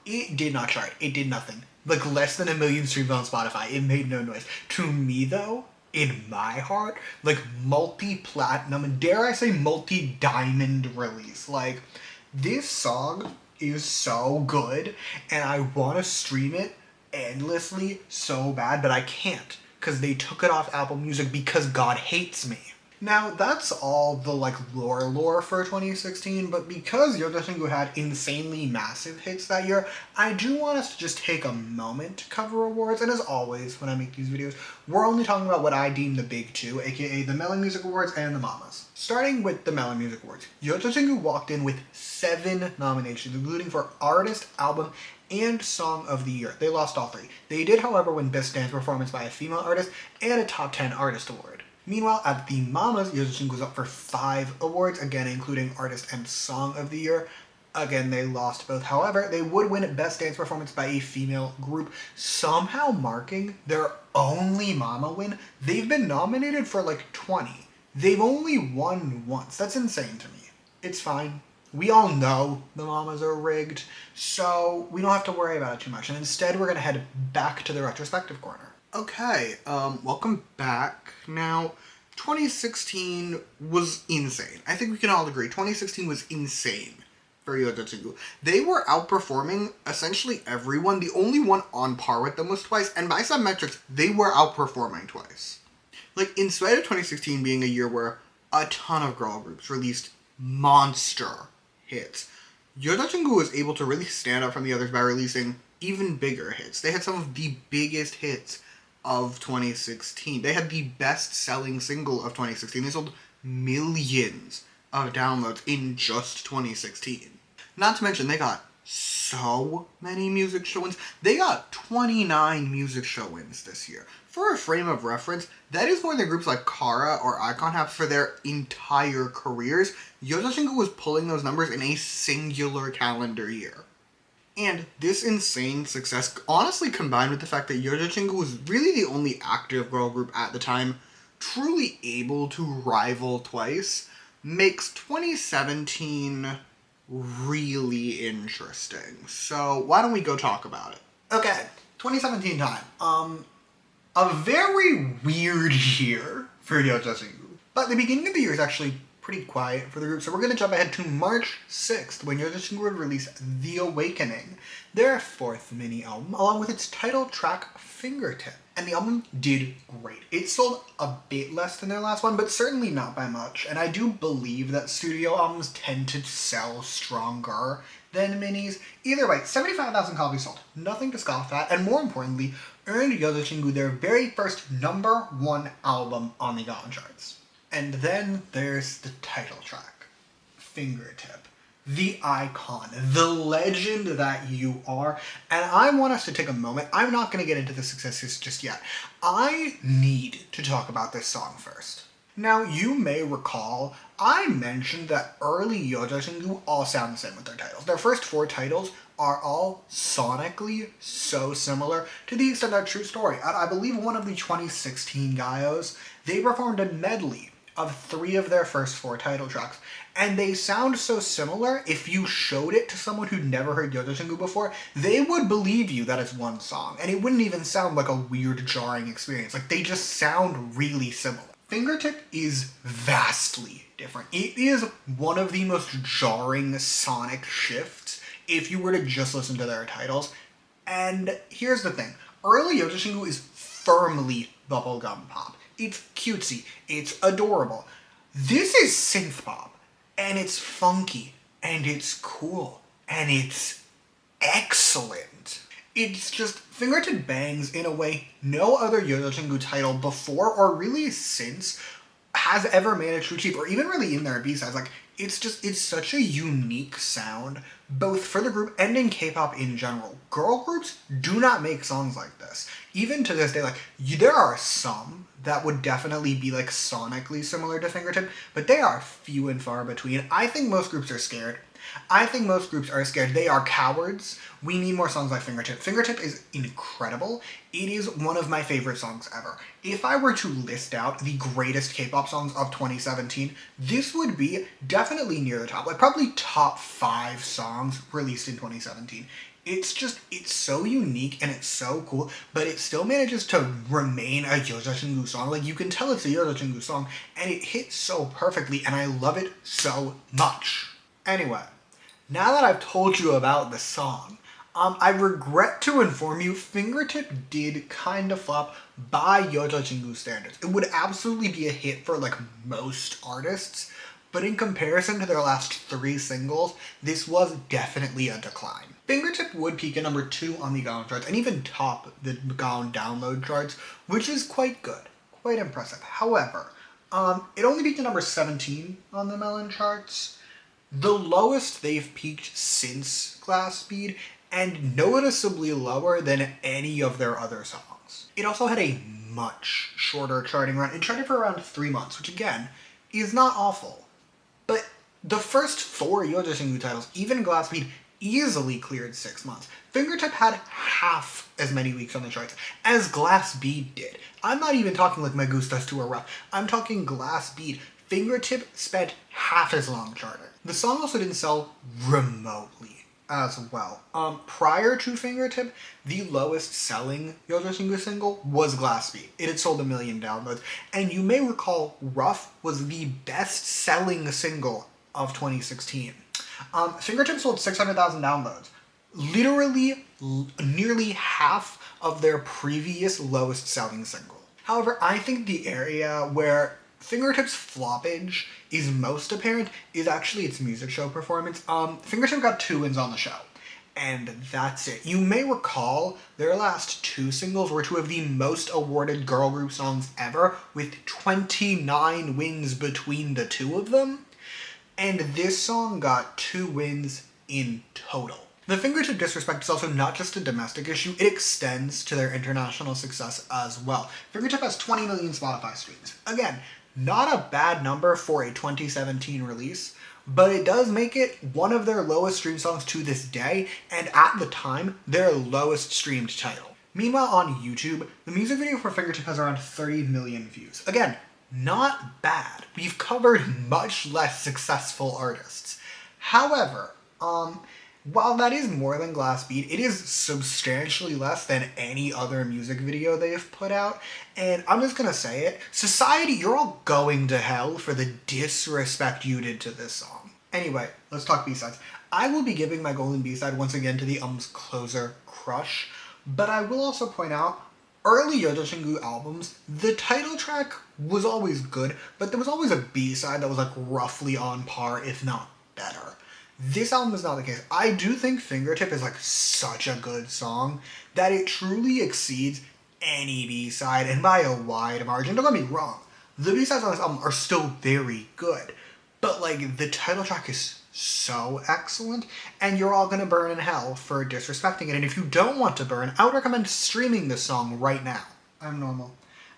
It did not chart. It did nothing. Like, less than 1 million streams on Spotify. It made no noise. To me though, in my heart, like, multi-platinum, and dare I say multi-diamond release. Like, this song is so good, and I want to stream it endlessly so bad, but I can't, because they took it off Apple Music because God hates me. Now, that's all the, like, lore for 2016, but because Yodachingu had insanely massive hits that year, I do want us to just take a moment to cover awards, and as always, when I make these videos, we're only talking about what I deem the big two, aka the Melon Music Awards and the Mamas. Starting with the Melon Music Awards, Yodachingu walked in with 7 nominations, including for Artist, Album, and Song of the Year. They lost all 3. They did, however, win Best Dance Performance by a Female Artist and a Top 10 Artist Award. Meanwhile, at the Mamas, Yodachingu was up for 5 awards, again including Artist and Song of the Year. Again, they lost both. However, they would win Best Dance Performance by a Female Group, somehow marking their only Mama win. They've been nominated for like 20. They've only won once. That's insane to me. It's fine. We all know the Mamas are rigged, so we don't have to worry about it too much. And instead, we're going to head back to the retrospective corner. Okay, welcome back. Now, 2016 was insane. I think we can all agree. 2016 was insane for Yodachingu. They were outperforming essentially everyone. The only one on par with them was Twice, and by some metrics, they were outperforming Twice. Like, in spite of 2016 being a year where a ton of girl groups released monster hits, Yodachingu was able to really stand out from the others by releasing even bigger hits. They had some of the biggest hits of 2016. They had the best-selling single of 2016. They sold millions of downloads in just 2016. Not to mention, they got so many music show wins. They got 29 music show wins this year. For a frame of reference, that is more than groups like Kara or iKON have for their entire careers. Yojashingu was pulling those numbers in a singular calendar year. And this insane success, honestly combined with the fact that Yojashingu was really the only active girl group at the time truly able to rival twice, makes 2017 really interesting. So why don't we go talk about it? Okay, 2017 time. A very weird year for Yojashingu. But the beginning of the year is actually pretty quiet for the group, so we're going to jump ahead to March 6th when Yojashingu would release The Awakening, their fourth mini-album, along with its title track, Fingertip. And the album did great. It sold a bit less than their last one, but certainly not by much, and I do believe that studio albums tend to sell stronger than minis. Either way, 75,000 copies sold. Nothing to scoff at, and more importantly, earned Yojashingu their very first #1 album on the Gaon charts. And then there's the title track, Fingertip. The icon, the legend that you are. And I want us to take a moment. I'm not going to get into the successes just yet. I need to talk about this song first. Now, you may recall, I mentioned that early Yojashingu all sound the same with their titles. Their first 4 titles are all sonically so similar to the extent that true story. I believe one of the 2016 Gaios, they performed a medley of 3 of their first 4 title tracks. And they sound so similar, if you showed it to someone who'd never heard Yojashingu before, they would believe you that it's one song. And it wouldn't even sound like a weird, jarring experience. Like, they just sound really similar. Fingertip is vastly different. It is one of the most jarring sonic shifts if you were to just listen to their titles. And here's the thing. Early Yojashingu is firmly bubblegum pop. It's cutesy. It's adorable. This is synth pop. And it's funky. And it's cool. And it's excellent. It's just, Fingertip bangs in a way no other Yojashingu title before or really since has ever managed to achieve, or even really in their B-sides. Like, it's such a unique sound, both for the group and in K-pop in general. Girl groups do not make songs like this. Even to this day, like, there are some that would definitely be, like, sonically similar to Fingertip, but they are few and far between. I think most groups are scared. They are cowards. We need more songs like Fingertip. Fingertip is incredible. It is one of my favorite songs ever. If I were to list out the greatest K-pop songs of 2017, this would be definitely near the top. Like, probably top 5 songs released in 2017. It's so unique and it's so cool, but it still manages to remain a Yojashingu song. Like, you can tell it's a Yojashingu song, and it hits so perfectly, and I love it so much. Anyway, now that I've told you about the song, I regret to inform you, Fingertip did kind of flop by Yojashingu standards. It would absolutely be a hit for, like, most artists, but in comparison to their last 3 singles, this was definitely a decline. Fingertip would peak at #2 on the Gaon charts, and even top the Gaon download charts, which is quite good, quite impressive. However, it only peaked at #17 on the Melon charts, the lowest they've peaked since Glass Speed, and noticeably lower than any of their other songs. It also had a much shorter charting run. It charted for around 3 months, which again, is not awful. But the first 4 Yojashingu titles, even Glass Speed, easily cleared 6 months. Fingertip had half as many weeks on the charts as Glass Bead did. I'm not even talking like Me Gustas to a Rough. I'm talking Glass Bead. Fingertip spent half as long charting. The song also didn't sell remotely as well. Prior to Fingertip, the lowest selling Yojashingu single was Glass Bead. It had sold 1 million downloads. And you may recall Rough was the best selling single of 2016. Fingertip sold 600,000 downloads. Literally, nearly half of their previous lowest selling single. However, I think the area where Fingertip's floppage is most apparent is actually its music show performance. Fingertip got 2 wins on the show, and that's it. You may recall their last 2 singles were 2 of the most awarded girl group songs ever, with 29 wins between the 2 of them. And this song got 2 wins in total. The fingertip disrespect is also not just a domestic issue, it extends to their international success as well. Fingertip has 20 million Spotify streams. Again, not a bad number for a 2017 release, but it does make it one of their lowest streamed songs to this day, and at the time, their lowest streamed title. Meanwhile, on YouTube, the music video for Fingertip has around 30 million views. Again, not bad. We've covered much less successful artists. However, while that is more than Glass Bead, it is substantially less than any other music video they've put out. And I'm just gonna say it, society, you're all going to hell for the disrespect you did to this song. Anyway, let's talk B-sides. I will be giving my golden B-side once again to the Closer Crush, but I will also point out, early Yodo Shingu albums, the title track was always good, but there was always a B-side that was like roughly on par, if not better. This album is not the case. I do think Fingertip is like such a good song that it truly exceeds any B-side, and by a wide margin. Don't get me wrong, the B-sides on this album are still very good, but like the title track is so excellent, and you're all gonna burn in hell for disrespecting it. And if you don't want to burn, I would recommend streaming this song right now. I'm normal.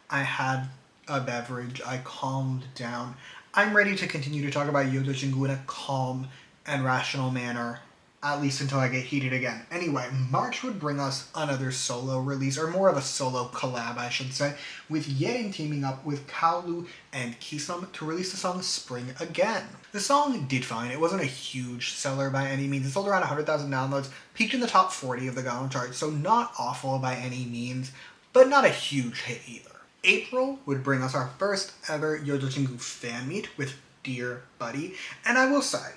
I had a beverage. I calmed down. I'm ready to continue to talk about Yodo Shingu in a calm and rational manner, at least until I get heated again. Anyway, March would bring us another solo release, or more of a solo collab, I should say, with Yerin teaming up with Kaolu and Kisum to release the song Spring Again. The song did fine. It wasn't a huge seller by any means. It sold around 100,000 downloads, peaked in the top 40 of the Gaon chart, so not awful by any means, but not a huge hit either. April would bring us our first ever Yodo Shingu fan meet with Dear Buddy, and I will say,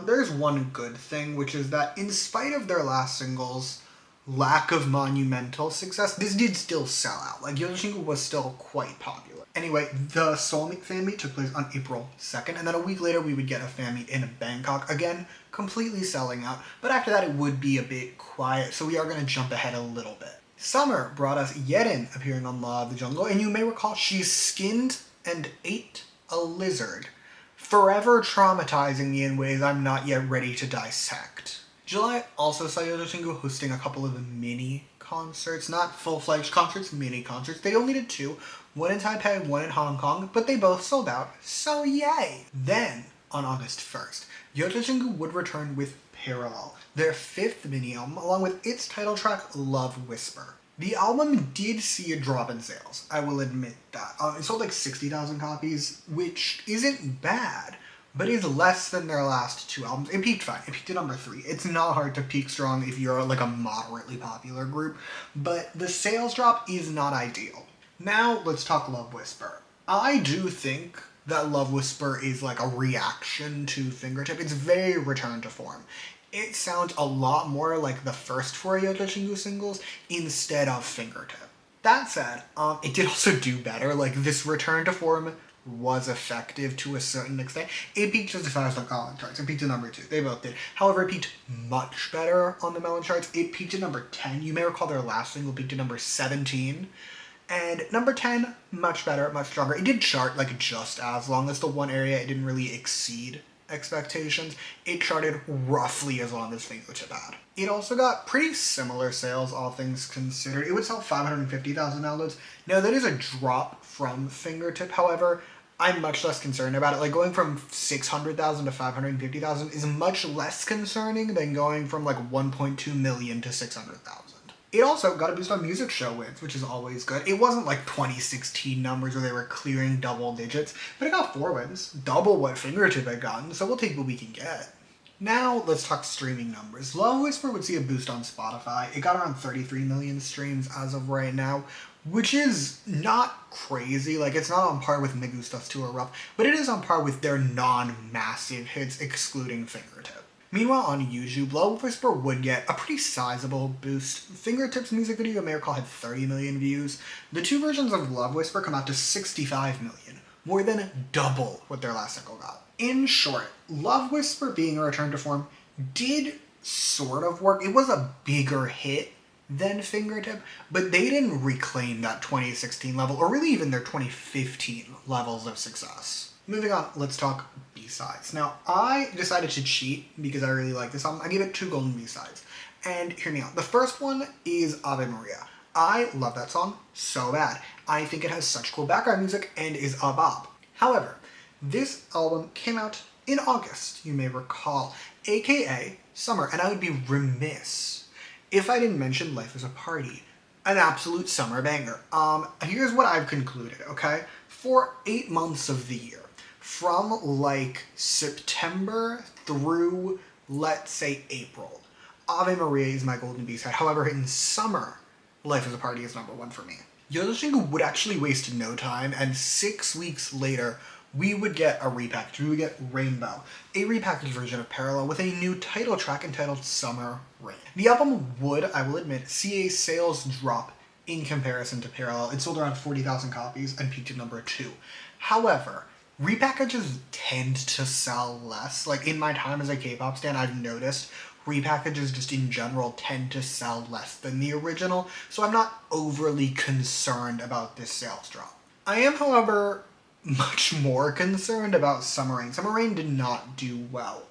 there's one good thing, which is that in spite of their last single's lack of monumental success, this did still sell out. Like, Yodo Shingu was still quite popular. Anyway, the Soulmate fan meet took place on April 2nd, and then a week later we would get a fan meet in Bangkok, again, completely selling out, but after that it would be a bit quiet, so we are going to jump ahead a little bit. Summer brought us Yerin appearing on Law of the Jungle, and you may recall she skinned and ate a lizard, forever traumatizing me in ways I'm not yet ready to dissect. July also saw Yodo Shingu hosting a couple of mini concerts, not full-fledged concerts, mini concerts. They only did two, one in Taipei, one in Hong Kong, but they both sold out, so yay! Then, on August 1st, Yodo Shingu would return with Parallel, their fifth mini album, along with its title track, Love Whisper. The album did see a drop in sales, I will admit that. It sold like 60,000 copies, which isn't bad, but is less than their last two albums. It peaked fine. It peaked at number 3. It's not hard to peak strong if you're like a moderately popular group, but the sales drop is not ideal. Now let's talk Love Whisper. I do think that Love Whisper is like a reaction to Fingertip. It's very return to form. It sounds a lot more like the first 4 Yodo Shingu singles instead of Fingertip. That said, it did also do better. Like, this return to form was effective to a certain extent. It peaked just as high as the Gaon charts. It peaked at number 2. They both did. However, it peaked much better on the Melon charts. It peaked at number 10. You may recall their last single peaked at number 17. And number 10, much better, much stronger. It did chart like just as long as the one area it didn't really exceed expectations. It charted roughly as long as Fingertip had. It also got pretty similar sales, all things considered. It would sell 550,000 downloads. Now, that is a drop from Fingertip. However, I'm much less concerned about it. Like, going from 600,000 to 550,000 is much less concerning than going from like 1.2 million to 600,000. It also got a boost on music show wins, which is always good. It wasn't like 2016 numbers where they were clearing double digits, but it got 4 wins, double what Fingertip had gotten, so we'll take what we can get. Now, let's talk streaming numbers. Love Whisper would see a boost on Spotify. It got around 33 million streams as of right now, which is not crazy. Like, it's not on par with Me Gustas 2 or Rough, but it is on par with their non-massive hits, excluding Fingertip. Meanwhile, on YouTube, Love Whisper would get a pretty sizable boost. Fingertip's music video, you may recall, had 30 million views. The 2 versions of Love Whisper come out to 65 million, more than double what their last single got. In short, Love Whisper being a return to form did sort of work. It was a bigger hit than Fingertip, but they didn't reclaim that 2016 level, or really even their 2015 levels of success. Moving on, let's talk B-sides. Now, I decided to cheat because I really like this album. I gave it 2 golden B-sides. And hear me out. The first one is Ave Maria. I love that song so bad. I think it has such cool background music and is a bop. However, this album came out in August, you may recall, aka summer, and I would be remiss if I didn't mention Life is a Party. An absolute summer banger. Here's what I've concluded, okay? For 8 months of the year, from like September through, let's say, April, Ave Maria is my golden B-side. However, in summer, Life is a Party is number 1 for me. Yodashingu would actually waste no time, and 6 weeks later, we would get a repackage. We would get Rainbow, a repackaged version of Parallel with a new title track entitled Summer Rain. The album would, I will admit, see a sales drop in comparison to Parallel. It sold around 40,000 copies and peaked at number 2. However, repackages tend to sell less. Like, in my time as a K-pop stan, I've noticed repackages just in general tend to sell less than the original, so I'm not overly concerned about this sales drop. I am, however, much more concerned about Summer Rain. Summer Rain did not do well.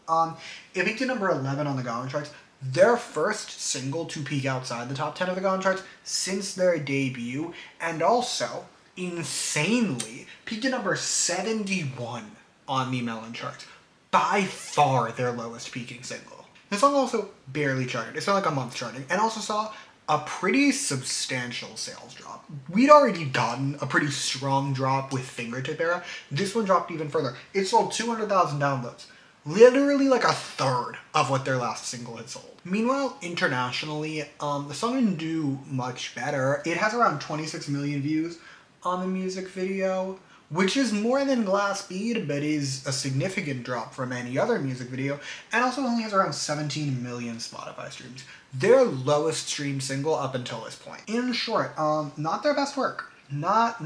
It peaked at number 11 on the Gaon charts, their first single to peak outside the top 10 of the Gaon charts since their debut, and also, insanely, peaked at number 71 on the Melon charts. By far their lowest peaking single. The song also barely charted. It spent like a month charting, and also saw a pretty substantial sales drop. We'd already gotten a pretty strong drop with Fingertip Era. This one dropped even further. It sold 200,000 downloads. Literally like a third of what their last single had sold. Meanwhile, internationally, the song didn't do much better. It has around 26 million views on the music video, which is more than Glass Bead, but is a significant drop from any other music video, and also only has around 17 million Spotify streams. Their lowest streamed single up until this point. In short, not their best work. Not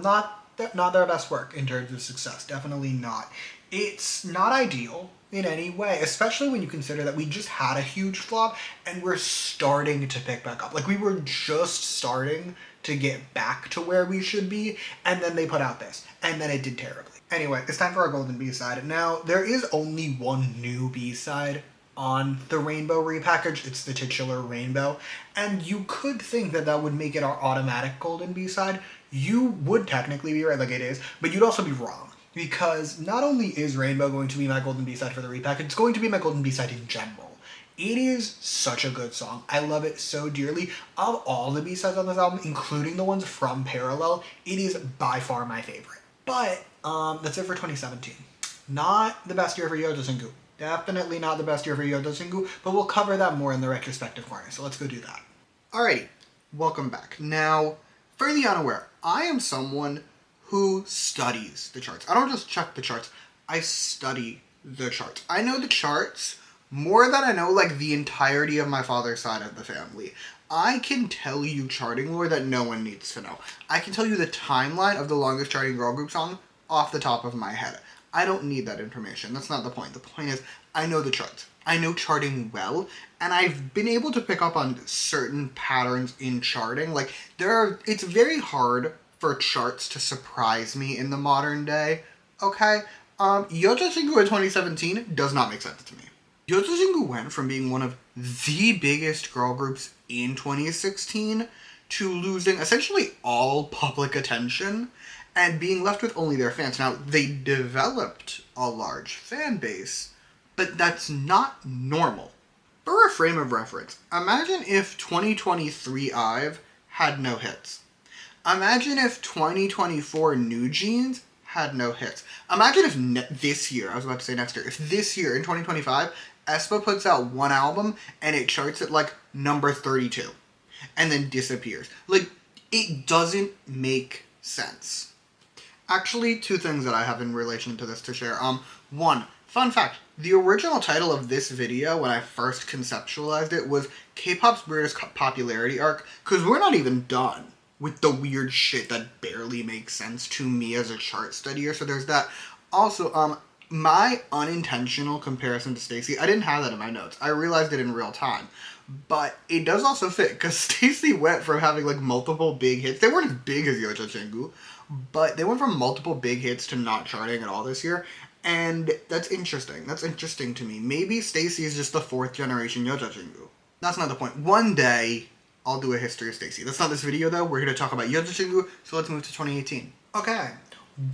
their best work in terms of success. Definitely not. It's not ideal in any way, especially when you consider that we just had a huge flop and we're starting to pick back up. Like, we were just starting to get back to where we should be, and then they put out this, and then it did terribly. Anyway, it's time for our golden B-side. Now, there is only one new B-side on the Rainbow repackage. It's the titular Rainbow, and you could think that that would make it our automatic golden B-side. You would technically be right, like it is, but you'd also be wrong, because not only is Rainbow going to be my golden B-side for the repackage, it's going to be my golden B-side in general. It is such a good song. I love it so dearly. Of all the B-sides on this album, including the ones from Parallel, it is by far my favorite. But, that's it for 2017. Not the best year for Yodashingu. Definitely not the best year for Yodashingu, but we'll cover that more in the retrospective corner, so let's go do that. Alrighty, welcome back. Now, for the unaware, I am someone who studies the charts. I don't just check the charts, I study the charts. I know the charts more than I know, like, the entirety of my father's side of the family. I can tell you charting lore that no one needs to know. I can tell you the timeline of the longest charting girl group song off the top of my head. I don't need that information. That's not the point. The point is, I know the charts. I know charting well, and I've been able to pick up on certain patterns in charting. Like, it's very hard for charts to surprise me in the modern day, okay? Yojashingu in 2017 does not make sense to me. Yojashingu went from being one of the biggest girl groups in 2016 to losing essentially all public attention and being left with only their fans. Now, they developed a large fan base, but that's not normal. For a frame of reference, imagine if 2023 IVE had no hits. Imagine if 2024 New Jeans had no hits. Imagine if this year, I was about to say next year, if this year in 2025, aespa puts out one album and it charts at like number 32 and then disappears. Like, it doesn't make sense. Actually, 2 things that I have in relation to this to share. One, fun fact, the original title of this video when I first conceptualized it was K-pop's weirdest popularity arc, because we're not even done with the weird shit that barely makes sense to me as a chart studier, so there's that. Also, my unintentional comparison to Stacey, I didn't have that in my notes. I realized it in real time. but it does also fit because Stacey went from having like multiple big hits. They weren't as big as Yoto Chingu, but they went from multiple big hits to not charting at all this year. And that's interesting. That's interesting to me. Maybe Stacey is just the fourth generation Yoto Chingu. That's not the point. One day, I'll do a history of Stacey. That's not this video though. We're here to talk about Yoto Chingu, so let's move to 2018. Okay,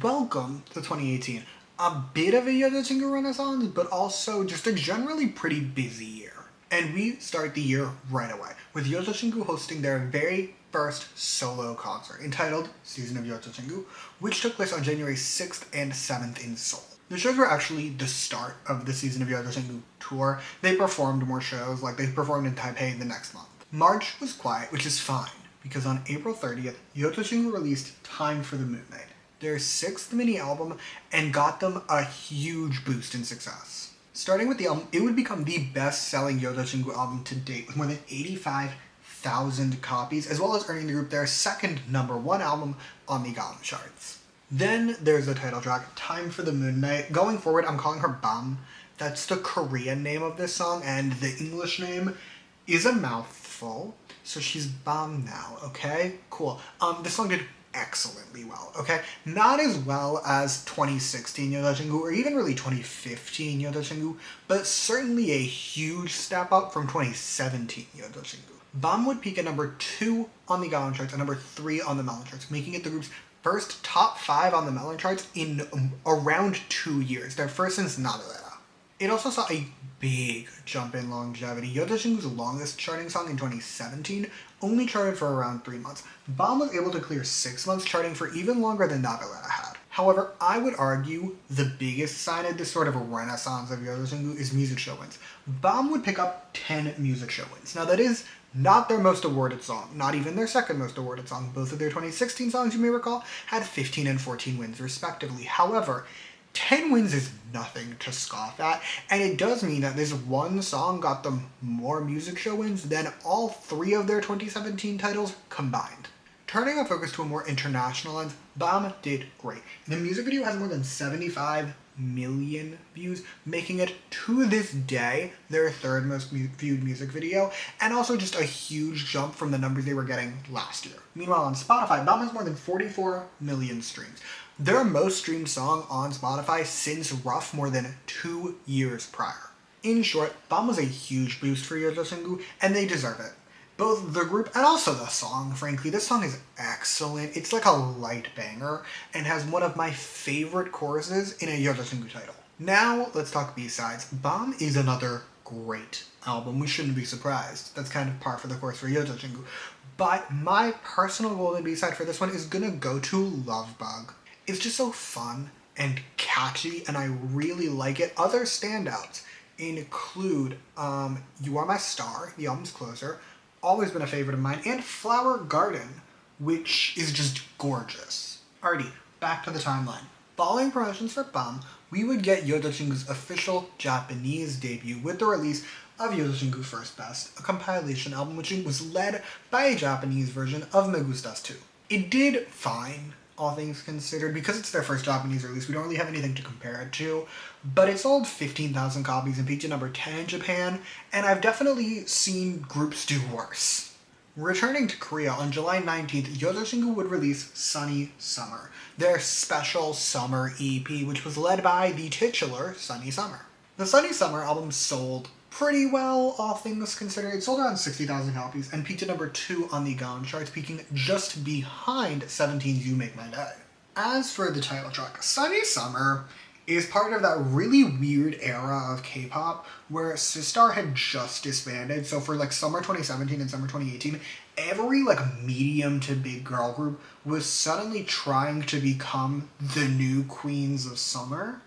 welcome to 2018. A bit of a Yoto Chingu renaissance, but also just a generally pretty busy year. And we start the year right away, with Yoto Chingu hosting their very first solo concert, entitled Season of Yoto Chingu, which took place on January 6th and 7th in Seoul. The shows were actually the start of the Season of Yoto Chingu tour. They performed more shows, like they performed in Taipei the next month. March was quiet, which is fine, because on April 30th, Yoto Chingu released Time for the Moon Night, their 6th mini-album, and got them a huge boost in success. Starting with the album, it would become the best-selling Yoto Chingu album to date, with more than 85,000 copies, as well as earning the group their second #1 album on the Gaon charts. Then there's the title track, Time for the Moon Night. Going forward, I'm calling her Bam. That's the Korean name of this song, and the English name is a mouthful, so she's Bam now, okay? Cool. This song did excellently well, okay? Not as well as 2016 Yoto Chingu, or even really 2015 Yoto Chingu, but certainly a huge step up from 2017 Yoto Chingu. Bam would peak at #2 on the Gaon charts and #3 on the Melon charts, making it the group's first top 5 on the Melon charts in around 2 years, their first since Nabilera. It also saw a big jump in longevity. Yoto Chingu's longest charting song in 2017 only charted for around 3 months. Bam was able to clear 6 months charting for even longer than Nabilera had. However, I would argue the biggest sign of this sort of a renaissance of Yoto Chingu is music show wins. Bam would pick up 10 music show wins. Now that is not their most awarded song, not even their second most awarded song. Both of their 2016 songs, you may recall, had 15 and 14 wins respectively. However, 10 wins is nothing to scoff at, and it does mean that this one song got them more music show wins than all 3 of their 2017 titles combined. Turning our focus to a more international lens, Bam did great. The music video has more than 75 million views, making it, to this day, their third most viewed music video, and also just a huge jump from the numbers they were getting last year. Meanwhile, on Spotify, Bam has more than 44 million streams. Their most streamed song on Spotify since Rough more than 2 years prior. In short, Bam was a huge boost for Yoto Chingu, and they deserve it. Both the group and also the song, frankly. This song is excellent. It's like a light banger, and has one of my favorite choruses in a Yoto Chingu title. Now, let's talk B-sides. Bam is another great album. We shouldn't be surprised. That's kind of par for the course for Yoto Chingu. But my personal golden B-side for this one is gonna go to Love Bug. It's just so fun and catchy, and I really like it. Other standouts include You Are My Star, the album's closer, always been a favorite of mine, and Flower Garden, which is just gorgeous. Alrighty, back to the timeline. Following promotions for Bam, we would get Yoto Chingu's official Japanese debut with the release of Yoto Chingu First Best, a compilation album which was led by a Japanese version of Me Gustas 2. It did fine, all things considered. Because it's their first Japanese release, we don't really have anything to compare it to, but it sold 15,000 copies and peaked at #10 in Japan, and I've definitely seen groups do worse. Returning to Korea, on July 19th, Yoto Chingu would release Sunny Summer, their special summer EP, which was led by the titular Sunny Summer. The Sunny Summer album sold pretty well, all things considered. It sold around 60,000 copies and peaked at #2 on the Gaon charts, peaking just behind 17's You Make My Day. As for the title track, Sunny Summer is part of that really weird era of K-pop where Sistar had just disbanded. So for like summer 2017 and summer 2018, every like medium to big girl group was suddenly trying to become the new queens of summer,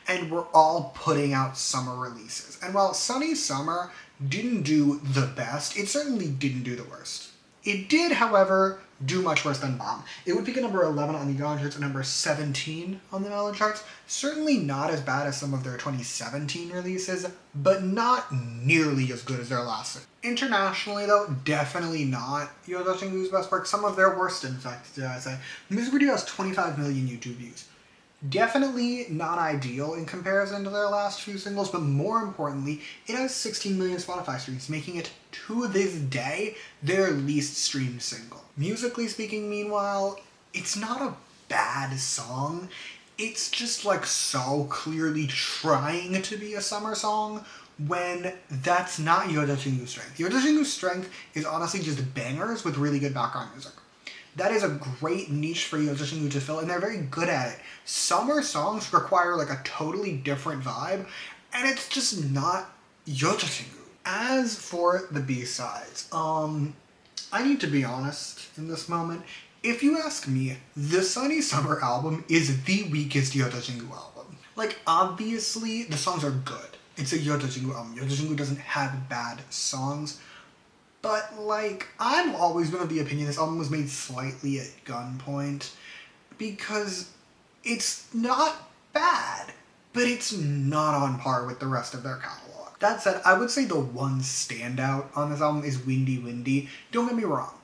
and we're all putting out summer releases. And while Sunny Summer didn't do the best, it certainly didn't do the worst. It did, however, do much worse than Bam. It would peak at #11 on the Gaon charts and #17 on the Melon charts. Certainly not as bad as some of their 2017 releases, but not nearly as good as their last. Internationally, though, definitely not Yoto Chingu's best work. Some of their worst, in fact, dare I say. The music video has 25 million YouTube views. Definitely not ideal in comparison to their last few singles, but more importantly, it has 16 million Spotify streams, making it, to this day, their least streamed single. Musically speaking, meanwhile, it's not a bad song. It's just like so clearly trying to be a summer song when that's not Yodachingu's strength. Yodachingu's strength is honestly just bangers with really good background music. That is a great niche for Yozashingu to fill, and they're very good at it. Summer songs require like a totally different vibe, and it's just not Yozashingu. As for the B-sides, I need to be honest in this moment. If you ask me, the Sunny Summer album is the weakest Yozashingu album. Like, obviously, the songs are good. It's a Yozashingu album. Yozashingu doesn't have bad songs. But, like, I've always been of the opinion this album was made slightly at gunpoint because it's not bad, but it's not on par with the rest of their catalog. That said, I would say the one standout on this album is Windy Windy. Don't get me wrong.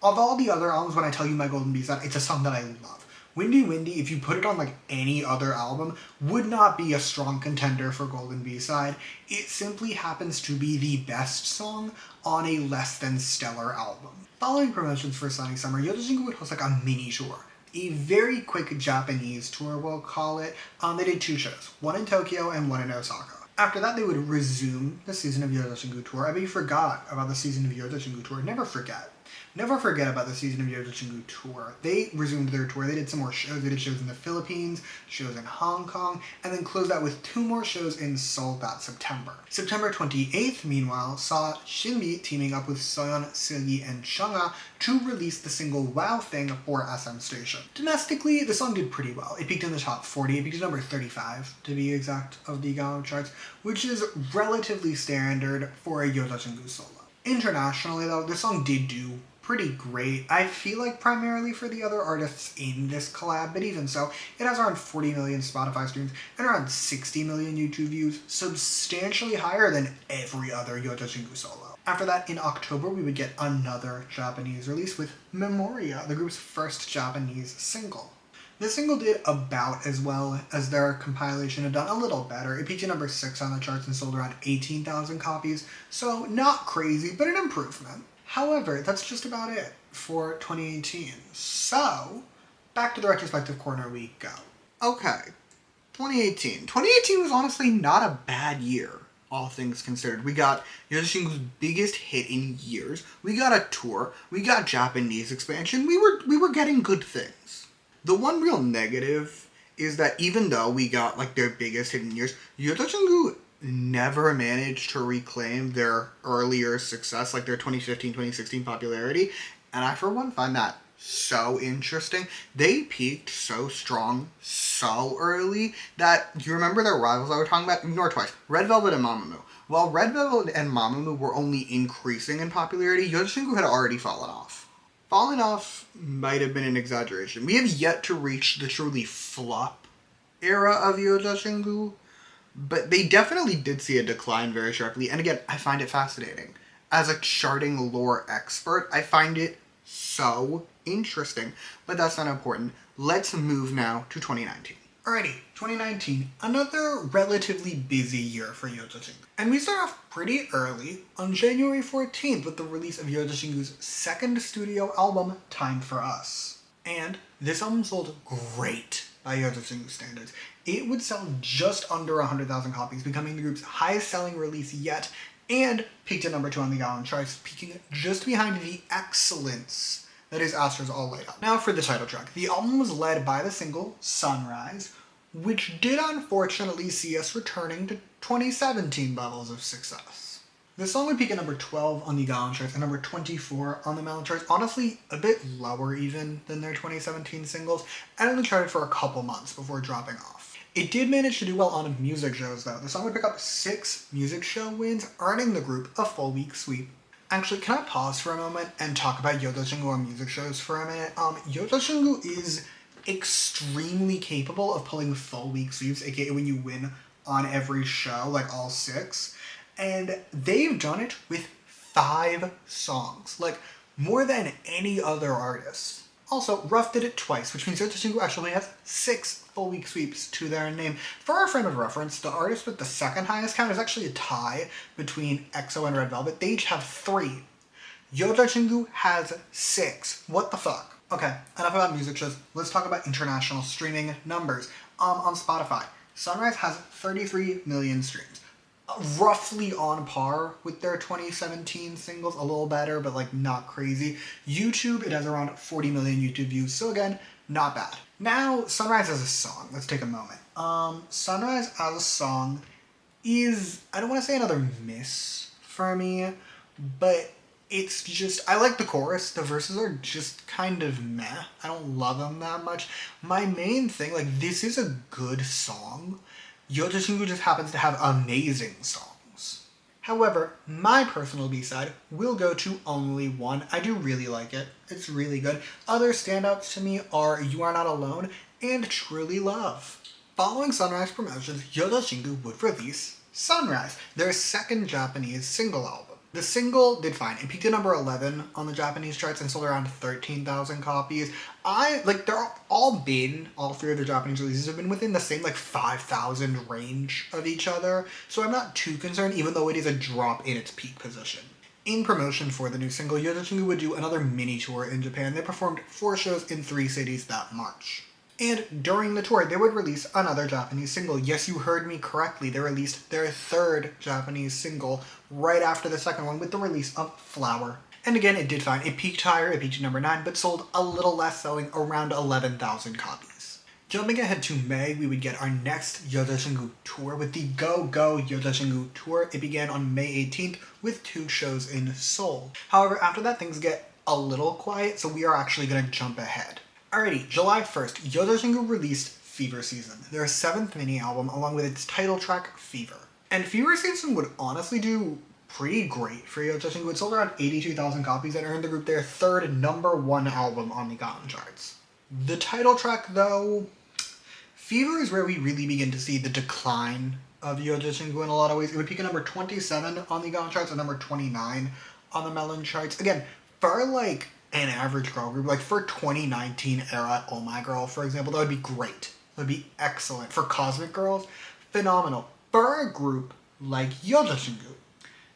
Of all the other albums, when I tell you my golden B-side, it's a song that I love. Windy Windy, if you put it on like any other album, would not be a strong contender for golden B-side. It simply happens to be the best song on a less than stellar album. Following promotions for Sunny Summer, Yozashingu would host like a mini tour. A very quick Japanese tour, we'll call it. They did 2 shows, one in Tokyo and one in Osaka. After that, they would resume the Season of Yozashingu tour. I bet you forgot about the Season of Yozashingu tour. Never forget. Never forget about the Season of Yozashingu tour. They resumed their tour. They did some more shows. They did shows in the Philippines, shows in Hong Kong, and then closed out with 2 more shows in Seoul that September. September 28th, meanwhile, saw Shinbi teaming up with Soyeon, Seulgi, and Chungha to release the single Wow Thing for SM Station. Domestically, the song did pretty well. It peaked in the top 40. It peaked at number 35, to be exact, of the Gaon charts, which is relatively standard for a Yozashingu solo. Internationally, though, this song did do pretty great. I feel like primarily for the other artists in this collab, but even so, it has around 40 million Spotify streams and around 60 million YouTube views, substantially higher than every other Yozashingu solo. After that, in October, we would get another Japanese release with Memoria, the group's first Japanese single. This single did about as well as their compilation had done, a little better. It peaked at number 6 on the charts and sold around 18,000 copies, so not crazy, but an improvement. However, that's just about it for 2018. So, back to the retrospective corner we go. Okay, 2018. 2018 was honestly not a bad year, all things considered. We got Yozashingu's biggest hit in years. We got a tour. We got Japanese expansion. We were getting good things. The one real negative is that even though we got like their biggest hit in years, Yozashingu never managed to reclaim their earlier success, like their 2015-2016 popularity, and I for one find that so interesting. They peaked so strong so early that, you remember their rivals I was talking about? Ignore twice. Red Velvet and Mamamoo. While Red Velvet and Mamamoo were only increasing in popularity, Yozashingu had already fallen off. Falling off might have been an exaggeration. We have yet to reach the truly flop era of Yozashingu, but they definitely did see a decline very sharply. And again, I find it fascinating. As a charting lore expert, I find it so interesting. But that's not important. Let's move now to 2019. Alrighty, 2019. Another relatively busy year for Yozashingu. And we start off pretty early on January 14th with the release of Yozashingu's second studio album, Time for Us. And this album sold great by Yozashingu standards. It would sell just under 100,000 copies, becoming the group's highest selling release yet, and peaked at number 2 on the Gaon charts, peaking just behind the excellence that is Astra's All Light Up. Now for the title track. The album was led by the single Sunrise, which did unfortunately see us returning to 2017 levels of success. The song would peak at number 12 on the Gaon charts and number 24 on the Melon charts, honestly a bit lower even than their 2017 singles, and only charted for a couple months before dropping off. It did manage to do well on music shows though. The song would pick up 6 music show wins, earning the group a full week sweep. Actually, can I pause for a moment and talk about Yozashingu on music shows for a minute? Yozashingu is extremely capable of pulling full week sweeps, aka when you win on every show, like all 6. And they've done it with 5 songs, like more than any other artist. Also, Rough did it twice, which means Yotoshingu actually has 6 full week sweeps to their name. For our frame of reference, the artist with the second highest count is actually a tie between EXO and Red Velvet. They each have 3. Yotoshingu has 6. What the fuck? Okay, enough about music shows. Let's talk about international streaming numbers. On Spotify, Sunrise has 33 million streams. Roughly on par with their 2017 singles, a little better, but like not crazy. YouTube, it has around 40 million YouTube views, so again, not bad. Now, Sunrise as a song. Let's take a moment. Sunrise as a song is, I don't want to say another miss for me, but it's just, I like the chorus. The verses are just kind of meh. I don't love them that much. My main thing, like, this is a good song. Yotoshingu just happens to have amazing songs. However, my personal B-side will go to Only One. I do really like it. It's really good. Other standouts to me are You Are Not Alone and Truly Love. Following Sunrise promotions, Yotoshingu would release Sunrise, their second Japanese single album. The single did fine. It peaked at number 11 on the Japanese charts and sold around 13,000 copies. All 3 of the Japanese releases have been within the same 5,000 range of each other, so I'm not too concerned, even though it is a drop in its peak position. In promotion for the new single, Yotoshingu would do another mini tour in Japan. They performed 4 shows in 3 cities that March. And during the tour, they would release another Japanese single. Yes, you heard me correctly. They released their 3rd Japanese single right after the second one with the release of Flower. And again, it did fine. It peaked higher, it peaked at number 9, but sold a little less, selling around 11,000 copies. Jumping ahead to May, we would get our next Yotoshingu tour with the Go Go Yotoshingu tour. It began on May 18th with 2 shows in Seoul. However, after that, things get a little quiet, so we are actually going to jump ahead. Alrighty, July 1st, Yotoshingu released Fever Season, their 7th mini-album, along with its title track, Fever. And Fever Season would honestly do pretty great for Yotoshingu. It sold around 82,000 copies and earned the group their 3rd number 1 album on the Gaon charts. The title track, though, Fever is where we really begin to see the decline of Yotoshingu in a lot of ways. It would peak at number 27 on the Gaon charts and number 29 on the Melon charts. Again, for an average girl group, for 2019 era Oh My Girl, for example, that would be great. That would be excellent. For Cosmic Girls, phenomenal. For a group like Yotoshingu,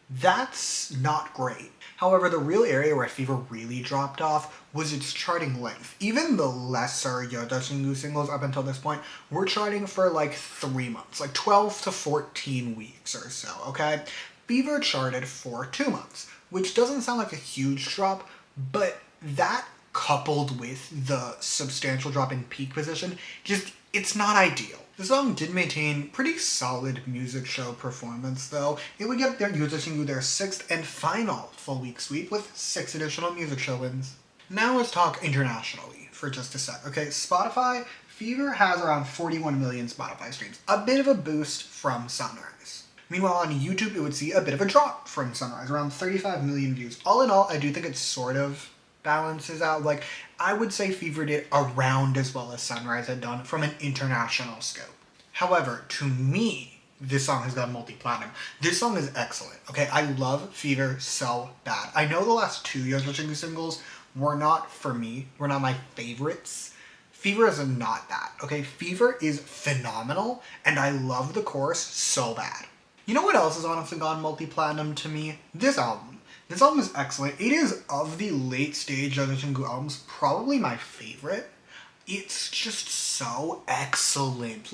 that's not great. However, the real area where Fever really dropped off was its charting length. Even the lesser Yotoshingu singles up until this point were charting for 3 months, 12 to 14 weeks or so, okay? Fever charted for 2 months, which doesn't sound like a huge drop, but that coupled with the substantial drop in peak position, it's not ideal. The song did maintain pretty solid music show performance, though. It would get Yotoshingu their 6th and final full week sweep with 6 additional music show wins. Now let's talk internationally for just a sec. Okay, Spotify, Fever has around 41 million Spotify streams, a bit of a boost from Sunrise. Meanwhile, on YouTube, it would see a bit of a drop from Sunrise, around 35 million views. All in all, I do think it sort of balances out. I would say Fever did around as well as Sunrise had done from an international scope. However, to me, this song has gone multi-platinum. This song is excellent, okay? I love Fever so bad. I know the last 2 Yotoshingu singles were not, for me, were not my favorites. Fever is not that, okay? Fever is phenomenal, and I love the chorus so bad. You know what else has honestly gone multi-platinum to me? This album. This album is excellent. It is, of the late-stage Yotoshingu albums, probably my favorite. It's just so excellent.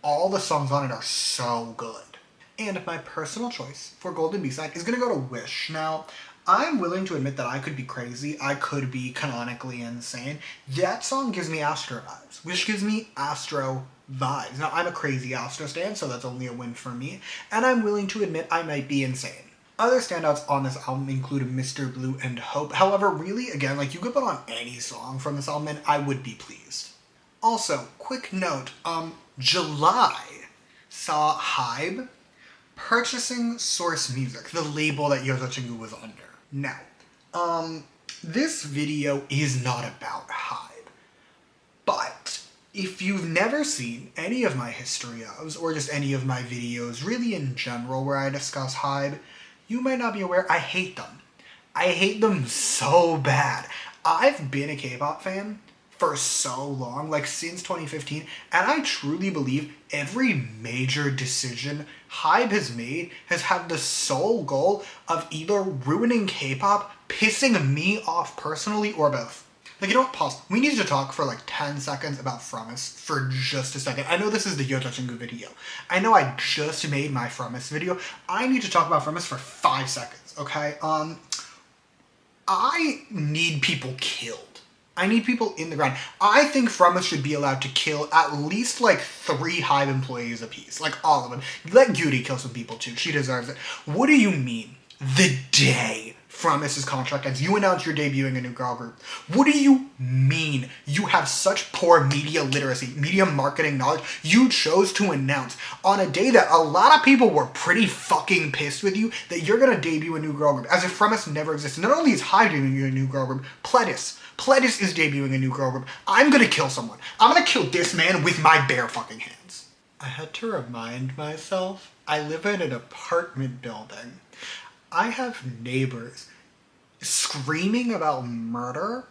All the songs on it are so good. And my personal choice for Golden B-side is going to go to Wish. Now, I'm willing to admit that I could be crazy. I could be canonically insane. That song gives me Astro vibes. Wish gives me Astro vibes. Now, I'm a crazy Astro stan, so that's only a win for me. And I'm willing to admit I might be insane. Other standouts on this album include Mr. Blue and Hope. However, really, again, you could put on any song from this album and I would be pleased. Also, quick note, July saw HYBE purchasing Source Music, the label that Yotoshingu was under. Now, this video is not about HYBE, but if you've never seen any of my history ofs, or just any of my videos, really in general, where I discuss HYBE, you might not be aware I hate them. I hate them so bad. I've been a K-pop fan for so long, like since 2015, and I truly believe every major decision HYBE has made has had the sole goal of either ruining K-pop, pissing me off personally, or both. Like, you know what, pause. We need to talk for like 10 seconds about Fromis for just a second. I know this is the Yoto Chingu video. I know I just made my Fromis video. I need to talk about Fromis for 5 seconds, okay? I need people killed. I need people in the ground. I think Fromis should be allowed to kill at least like 3 HYBE employees apiece. Like all of them. Let Gyuri kill some people too. She deserves it. What do you mean? The day Fromis' contract ends, you announce you're debuting a new girl group. What do you mean you have such poor media literacy, media marketing knowledge? You chose to announce on a day that a lot of people were pretty fucking pissed with you that you're gonna debut a new girl group, as if Fromis never existed. Not only is HYBE debuting a new girl group, Pledis is debuting a new girl group. I'm gonna kill someone. I'm gonna kill this man with my bare fucking hands. I had to remind myself, I live in an apartment building. I have neighbors screaming about murder.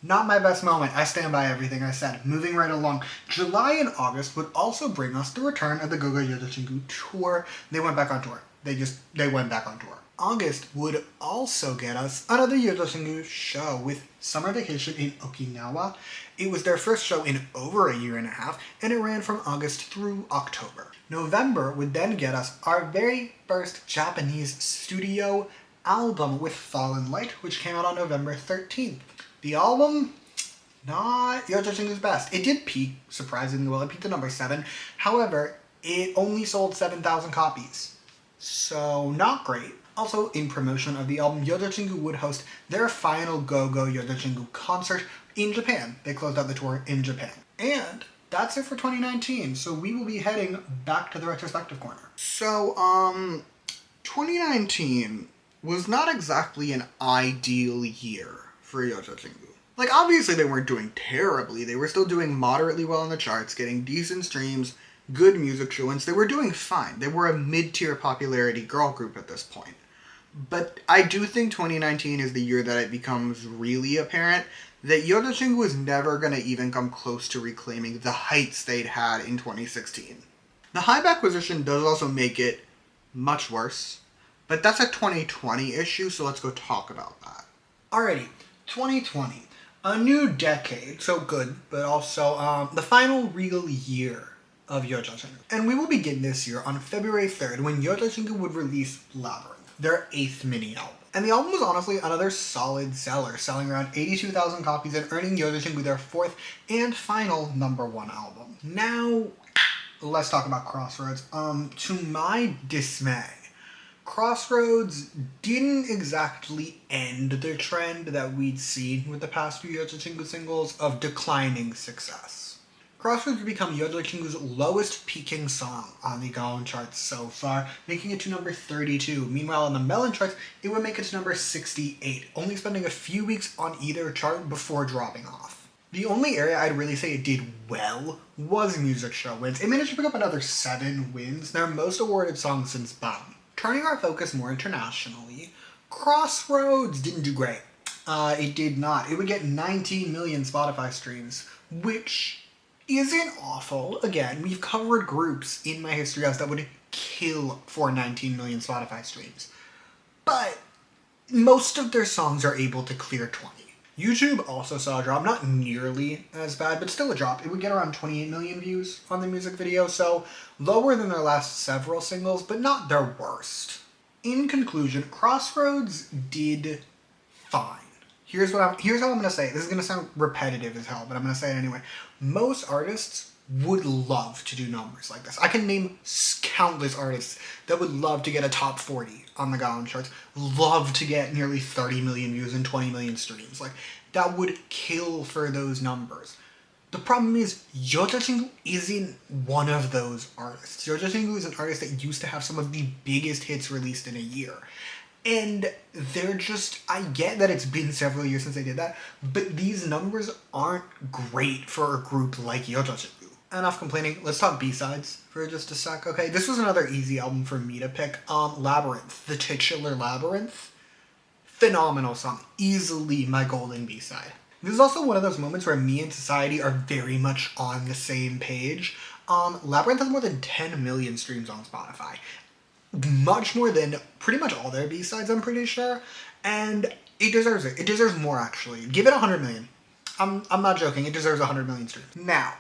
Not my best moment. I stand by everything I said. Moving right along. July and August would also bring us the return of the Gogo Yoto Chingu tour. They went back on tour. They went back on tour. August would also get us another Yoto Chingu show with Summer Vacation in Okinawa. It was their first show in over a year and a half, and it ran from August through October. November would then get us our very first Japanese studio album with Fallen Light, which came out on November 13th. The album, not Yoto Chingu's best. It did peak surprisingly well. It peaked at number 7. However, it only sold 7,000 copies. So, not great. Also, in promotion of the album, Yoto Chingu would host their final Go-Go Yoto Chingu concert in Japan. They closed out the tour in Japan. And that's it for 2019. So we will be heading back to the retrospective corner. So, 2019 was not exactly an ideal year for Yoto Chingu. Like, obviously they weren't doing terribly. They were still doing moderately well in the charts, getting decent streams, good music show-ins. They were doing fine. They were a mid-tier popularity girl group at this point. But I do think 2019 is the year that it becomes really apparent that Yoto Chingu was never going to even come close to reclaiming the heights they'd had in 2016. The HYBE acquisition does also make it much worse, but that's a 2020 issue, so let's go talk about that. Alrighty, 2020. A new decade, so good, but also the final real year of Yoto Chingu. And we will begin this year on February 3rd when Yoto Chingu would release Labyrinth, their 8th mini album. And the album was honestly another solid seller, selling around 82,000 copies and earning Yoto Chingu their 4th and final #1 album. Now, let's talk about Crossroads. To my dismay, Crossroads didn't exactly end the trend that we'd seen with the past few Yoto Chingu singles of declining success. Crossroads would become Yoto Chingu's lowest peaking song on the Gaon charts so far, making it to number 32. Meanwhile, on the Melon charts, it would make it to number 68, only spending a few weeks on either chart before dropping off. The only area I'd really say it did well was music show wins. It managed to pick up another 7 wins, their most awarded song since BAM. Turning our focus more internationally, Crossroads didn't do great. It did not. It would get 19 million Spotify streams, which isn't awful. Again, we've covered groups in my history house that would kill for 19 million Spotify streams. But most of their songs are able to clear 20. YouTube also saw a drop, not nearly as bad, but still a drop. It would get around 28 million views on the music video, so lower than their last several singles, but not their worst. In conclusion, Crossroads did fine. Here's how I'm gonna say it. This is gonna sound repetitive as hell, but I'm gonna say it anyway. Most artists would love to do numbers like this. I can name countless artists that would love to get a top 40 on the Gaon charts, love to get nearly 30 million views and 20 million streams. Like, that would kill for those numbers. The problem is, Yoto Chingu isn't one of those artists. Yoto Chingu is an artist that used to have some of the biggest hits released in a year. And they're just, I get that it's been several years since they did that, but these numbers aren't great for a group like Yoto Chingu. Enough complaining, let's talk B-sides for just a sec, okay? This was another easy album for me to pick. Labyrinth, the titular Labyrinth. phenomenal song. Easily my golden B-side. This is also one of those moments where me and Society are very much on the same page. Labyrinth has more than 10 million streams on Spotify. Much more than pretty much all their B-sides, I'm pretty sure. And it deserves it. It deserves more, actually. Give it 100 million. I'm not joking. It deserves 100 million streams. Now,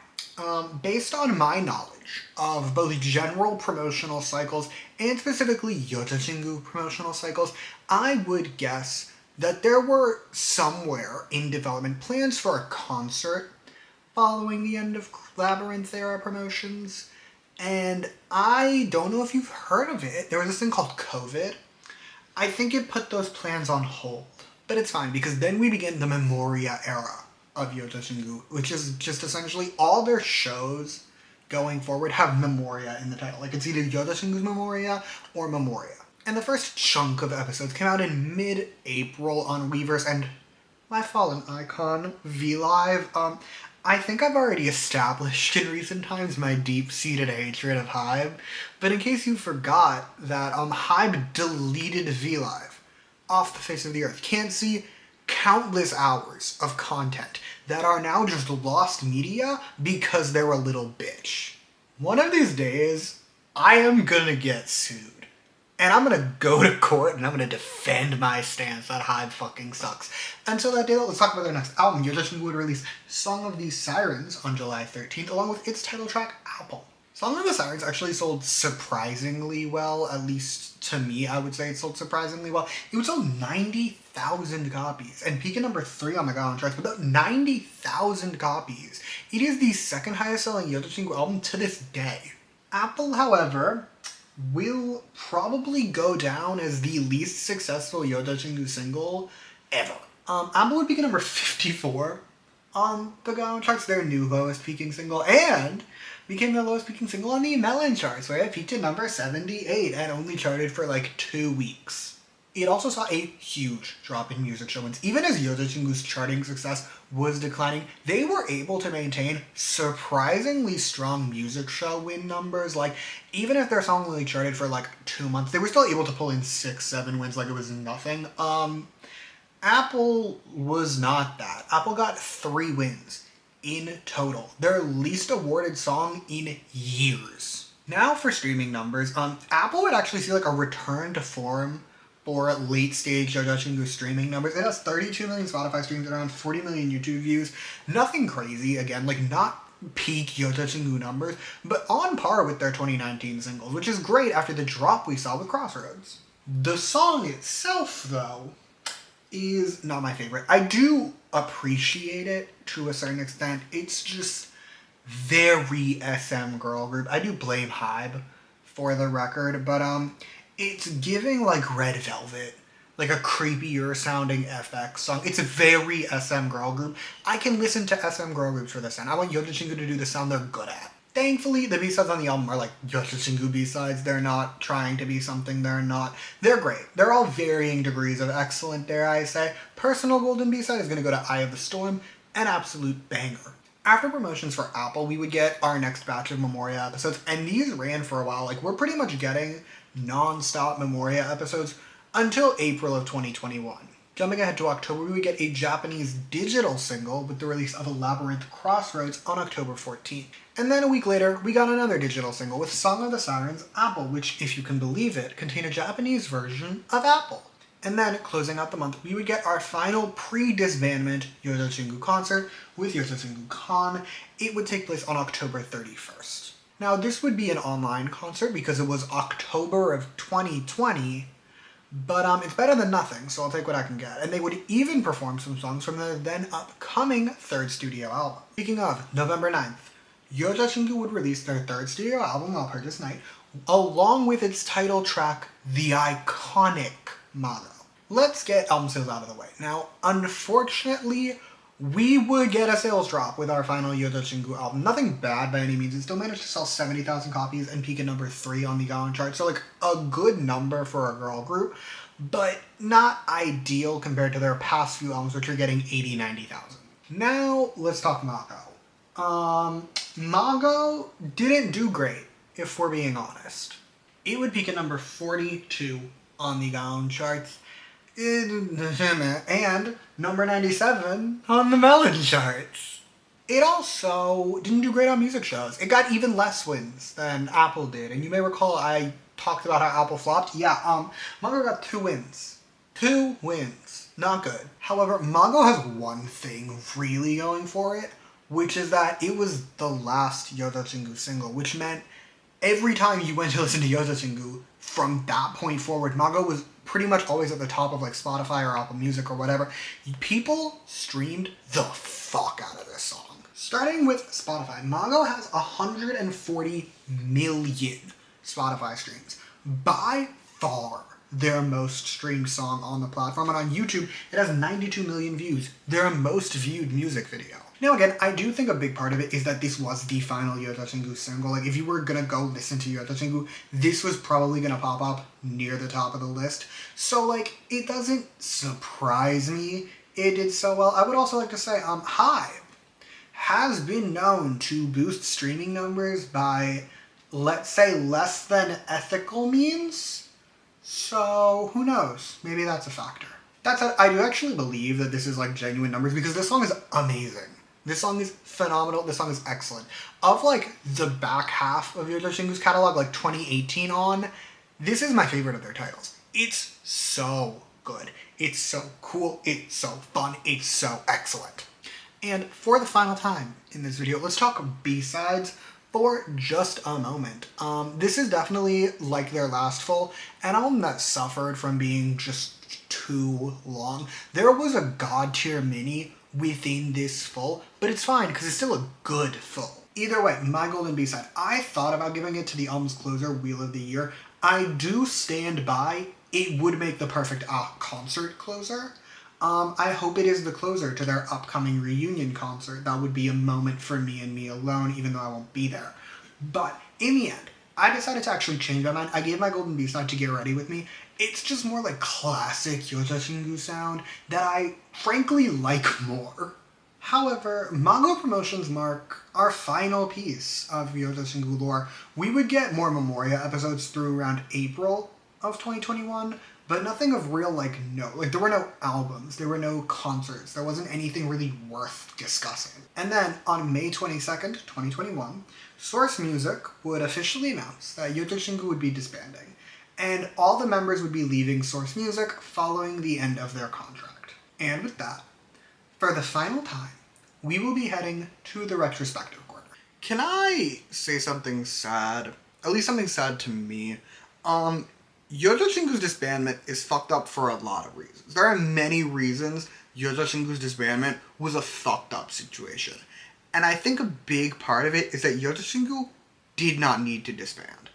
based on my knowledge of both general promotional cycles and specifically Yotachingu promotional cycles, I would guess that there were somewhere in development plans for a concert following the end of Labyrinth era promotions. And I don't know if you've heard of it. There was this thing called COVID. I think it put those plans on hold. But it's fine, because then we begin the Memoria era of Yotachingu, which is just essentially all their shows going forward have Memoria in the title. Like, it's either Yotachingu's Memoria or Memoria. And the first chunk of episodes came out in mid-April on Weverse and my fallen icon, VLive. I think I've already established in recent times my deep-seated hatred of HYBE, but in case you forgot that HYBE deleted VLive off the face of the earth. Can't see countless hours of content that are now just lost media because they're a little bitch. One of these days, I am gonna get sued. And I'm gonna go to court and I'm gonna defend my stance that HYBE fucking sucks. Until that day, let's talk about their next album. Yotachingu would release Song of the Sirens on July 13th, along with its title track, Apple. Song of the Sirens actually sold surprisingly well, at least to me, I would say it sold surprisingly well. It would sell 90,000 copies and peak at number 3 on the Gaon charts with about 90,000 copies. It is the second highest selling Yotachingu album to this day. Apple, however, will probably go down as the least successful Yotachingu single ever. Apple would peak at number 54 on the Gaon charts, their new lowest peaking single, and became the lowest peaking single on the Melon charts, where it peaked at number 78 and only charted for like 2 weeks. It also saw a huge drop in music show wins. Even as Yotachingu's charting success was declining, they were able to maintain surprisingly strong music show win numbers. Like, even if their song only charted for like 2 months, they were still able to pull in 6-7 wins like it was nothing. Apple was not that. Apple got 3 wins in total. Their least awarded song in years. Now for streaming numbers, Apple would actually see like a return to form for late stage Yotachingu streaming numbers. It has 32 million Spotify streams and around 40 million YouTube views. Nothing crazy, again, like not peak Yotachingu numbers, but on par with their 2019 singles, which is great after the drop we saw with Crossroads. The song itself, though, is not my favorite. I do appreciate it to a certain extent. It's just very SM girl group. I do blame HYBE for the record, but it's giving like Red Velvet, like a creepier sounding FX song. It's a very SM girl group. I can listen to SM girl groups for this sound. I want Yotachingu to do the sound they're good at. Thankfully, the B-sides on the album are like Yotachingu B-sides. They're not trying to be something they're not. They're great. They're all varying degrees of excellent, dare I say. Personal golden B-side is going to go to Eye of the Storm, an absolute banger. After promotions for Apple, we would get our next batch of Memoria episodes, and these ran for a while. Like, we're pretty much getting non-stop Memoria episodes until April of 2021. Jumping ahead to October, we would get a Japanese digital single with the release of Labyrinth Crossroads on October 14th. And then a week later, we got another digital single with Song of the Sirens, Apple, which, if you can believe it, contained a Japanese version of Apple. And then, closing out the month, we would get our final pre-disbandment Yotachingu concert with Yotachingu Con. It would take place on October 31st. Now, this would be an online concert because it was October of 2020, but it's better than nothing, so I'll take what I can get. And they would even perform some songs from their then upcoming third studio album. Speaking of, November 9th, Yotachingu would release their third studio album, I'll Purchase Night, along with its title track, the iconic Mago. Let's get album sales out of the way. Now, unfortunately, we would get a sales drop with our final Yotachingu album. Nothing bad by any means. It still managed to sell 70,000 copies and peak at number 3 on the Gaon chart. So, like, a good number for a girl group, but not ideal compared to their past few albums, which are getting 80,000, 90,000. Now, let's talk Mago. Mago didn't do great, if we're being honest. It would peak at number 42 on the Gaon charts. And number 97 on the Melon charts. It also didn't do great on music shows. It got even less wins than Apple did. And you may recall I talked about how Apple flopped. Yeah, Mongo got 2 wins. 2 wins. Not good. However, Mongo has one thing really going for it, which is that it was the last Yoda Chingu single, which meant every time you went to listen to Yoda Chingu, from that point forward, Mongo was pretty much always at the top of like Spotify or Apple Music or whatever. People streamed the fuck out of this song. Starting with Spotify, Mongo has 140 million Spotify streams. By far their most streamed song on the platform. And on YouTube, it has 92 million views. Their most viewed music video. Now again, I do think a big part of it is that this was the final Yota Chingu single. Like, if you were gonna go listen to Yota Chingu, this was probably gonna pop up near the top of the list. So, like, it doesn't surprise me it did so well. I would also like to say, HYBE has been known to boost streaming numbers by, let's say, less than ethical means. So, who knows? Maybe that's a factor. That said, I do actually believe that this is, like, genuine numbers because this song is amazing. This song is phenomenal. This song is excellent. Of, like, the back half of Yoda Chingu's catalog, like 2018 on, this is my favorite of their titles. It's so good. It's so cool. It's so fun. It's so excellent. And for the final time in this video, let's talk B-sides for just a moment. This is definitely like their last full, an album that suffered from being just too long. There was a god tier mini within this full, but it's fine because it's still a good full. Either way, my golden B-side. I thought about giving it to the album's closer, Wheel of the Year. I do stand by it would make the perfect concert closer. I hope it is the closer to their upcoming reunion concert. That would be a moment for me and me alone, even though I won't be there. But in the end, I decided to actually change my mind. I gave my golden B-side to Get Ready With Me. It's just more like classic Yota Chingu sound that I frankly like more. However, Mongo Promotions mark our final piece of Yota Chingu lore. We would get more Memoria episodes through around April of 2021, but nothing of real, there were no albums, there were no concerts, there wasn't anything really worth discussing. And then, on May 22nd, 2021, Source Music would officially announce that Yota Chingu would be disbanding, and all the members would be leaving Source Music following the end of their contract. And with that, for the final time, we will be heading to the retrospective corner. Can I say something sad? At least something sad to me. Yota Chingu's disbandment is fucked up for a lot of reasons. There are many reasons Yota Chingu's disbandment was a fucked up situation. And I think a big part of it is that Yota Chingu did not need to disband.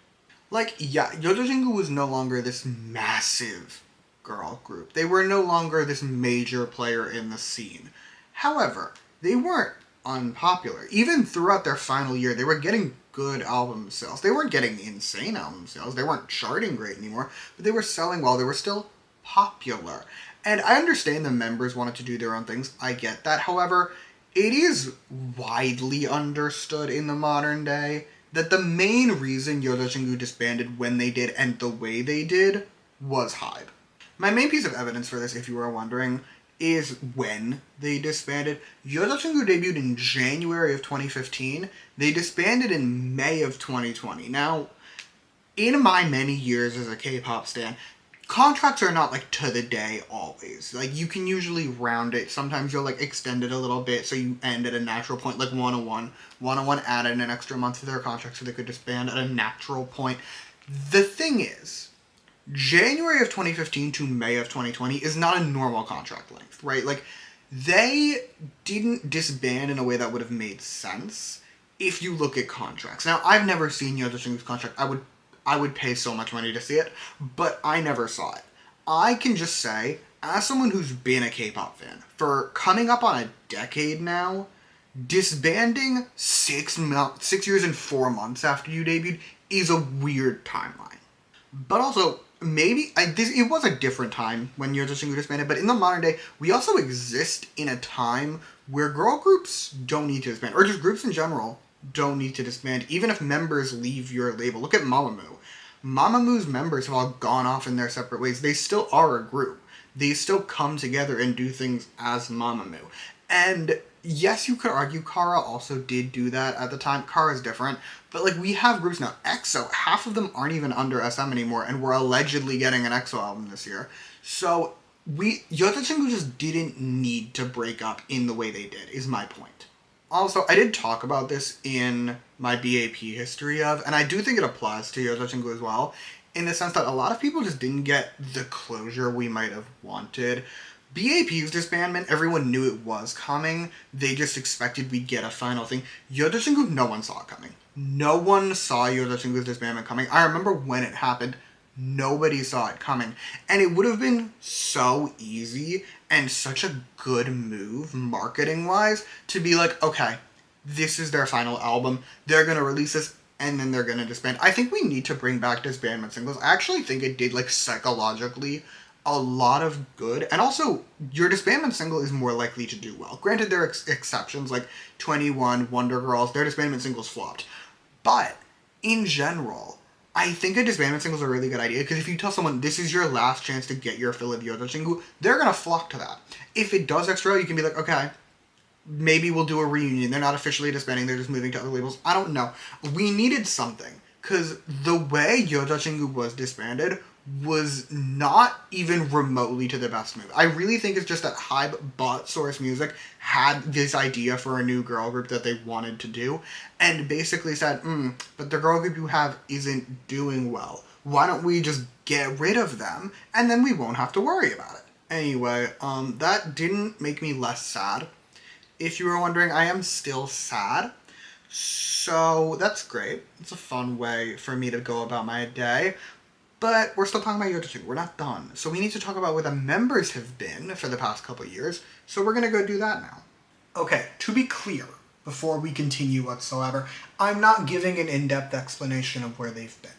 Yota Chingu was no longer this massive girl group. They were no longer this major player in the scene. However, they weren't unpopular. Even throughout their final year, they were getting good album sales. They weren't getting insane album sales. They weren't charting great anymore, but they were selling well. They were still popular. And I understand the members wanted to do their own things. I get that. However, it is widely understood in the modern day that the main reason Yota Chingu disbanded when they did and the way they did was HYBE. My main piece of evidence for this, if you were wondering, is when they disbanded. Yota Chingu debuted in January of 2015. They disbanded in May of 2020. Now, in my many years as a K-pop stan, contracts are not, to the day always. You can usually round it. Sometimes you'll, extend it a little bit so you end at a natural point, like 101. 101 added an extra month to their contract so they could disband at a natural point. The thing is, January of 2015 to May of 2020 is not a normal contract length, right? They didn't disband in a way that would have made sense if you look at contracts. Now, I've never seen Yota Chingu's contract. I would pay so much money to see it, but I never saw it. I can just say, as someone who's been a K-pop fan for coming up on a decade now, disbanding 6 years and 4 months after you debuted is a weird timeline. But also, it was a different time when Yota Chingu disbanded, but in the modern day, we also exist in a time where girl groups don't need to disband, or just groups in general don't need to disband, even if members leave your label. Look at Mamamoo. Mamamoo's members have all gone off in their separate ways. They still are a group. they still come together and do things as Mamamoo. And yes, you could argue Kara also did do that at the time. Kara's different. But like we have groups now. EXO, half of them aren't even under SM anymore, and we're allegedly getting an EXO album this year. So Yota Chingu just didn't need to break up in the way they did, is my point. Also, I did talk about this in my BAP history of, and I do think it applies to Yota Chingu as well, in the sense that a lot of people just didn't get the closure we might have wanted. BAP's disbandment, everyone knew it was coming. They just expected we'd get a final thing. Yota Chingu, no one saw it coming. No one saw Yota Chingu's disbandment coming. I remember when it happened, nobody saw it coming. And it would have been so easy and such a good move, marketing-wise, to be like, okay, this is their final album. They're going to release this, and then they're going to disband. I think we need to bring back disbandment singles. I actually think it did, like, psychologically a lot of good. And also, your disbandment single is more likely to do well. Granted, there are exceptions, like 21, Wonder Girls, their disbandment singles flopped. But, in general, I think a disbandment single is a really good idea, because if you tell someone this is your last chance to get your fill of Yota Chingu, they're going to flock to that. If it does extra well, you can be like, okay, maybe we'll do a reunion. They're not officially disbanding, they're just moving to other labels. I don't know. We needed something, because the way Yota Chingu was disbanded was not even remotely to the best move. I really think it's just that HYBE bought Source Music, had this idea for a new girl group that they wanted to do, and basically said, but the girl group you have isn't doing well. Why don't we just get rid of them, and then we won't have to worry about it. Anyway, that didn't make me less sad. If you were wondering, I am still sad. So that's great. It's a fun way for me to go about my day. But we're still talking about Yota Chingu. We're not done. So we need to talk about where the members have been for the past couple years. So we're going to go do that now. Okay, to be clear, before we continue whatsoever, I'm not giving an in-depth explanation of where they've been.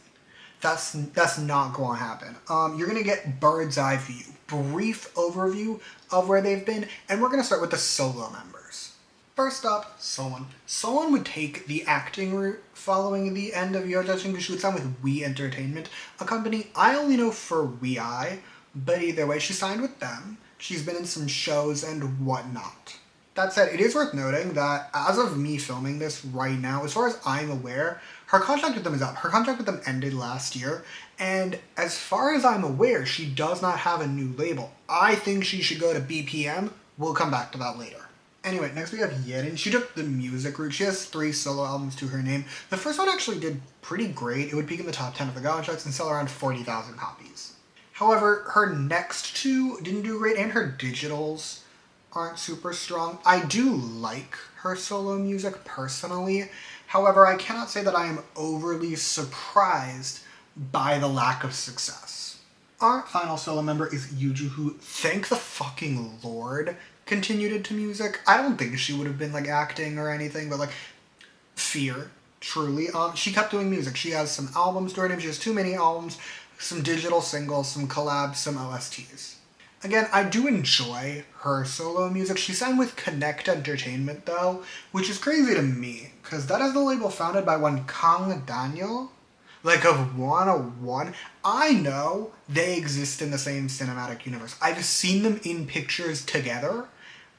That's not going to happen. You're going to get bird's eye view, brief overview of where they've been, and we're going to start with the solo members. First up, Solan. Solan would take the acting route following the end of Yota Chingu. She would sign with We Entertainment, a company I only know for WeI, but either way, she signed with them. She's been in some shows and whatnot. That said, it is worth noting that as of me filming this right now, as far as I'm aware, her contract with them is up. Her contract with them ended last year, and as far as I'm aware, she does not have a new label. I think she should go to BPM. We'll come back to that later. Anyway, next we have Yerin. She took the music route. She has 3 solo albums to her name. The first one actually did pretty great. It would peak in the top 10 of the Gaon charts and sell around 40,000 copies. However, her next 2 didn't do great, and her digitals aren't super strong. I do like her solo music personally. However, I cannot say that I am overly surprised by the lack of success. Our final solo member is Yuju, who, thank the fucking Lord, continued into music. I don't think she would have been like acting or anything, but like fear, truly. She kept doing music. She has some albums to her name. She has 2 mini albums, some digital singles, some collabs, some OSTs. Again, I do enjoy her solo music. She signed with Connect Entertainment though, which is crazy to me, because that is the label founded by one Kang Daniel, like of 101. I know they exist in the same cinematic universe. I've seen them in pictures together.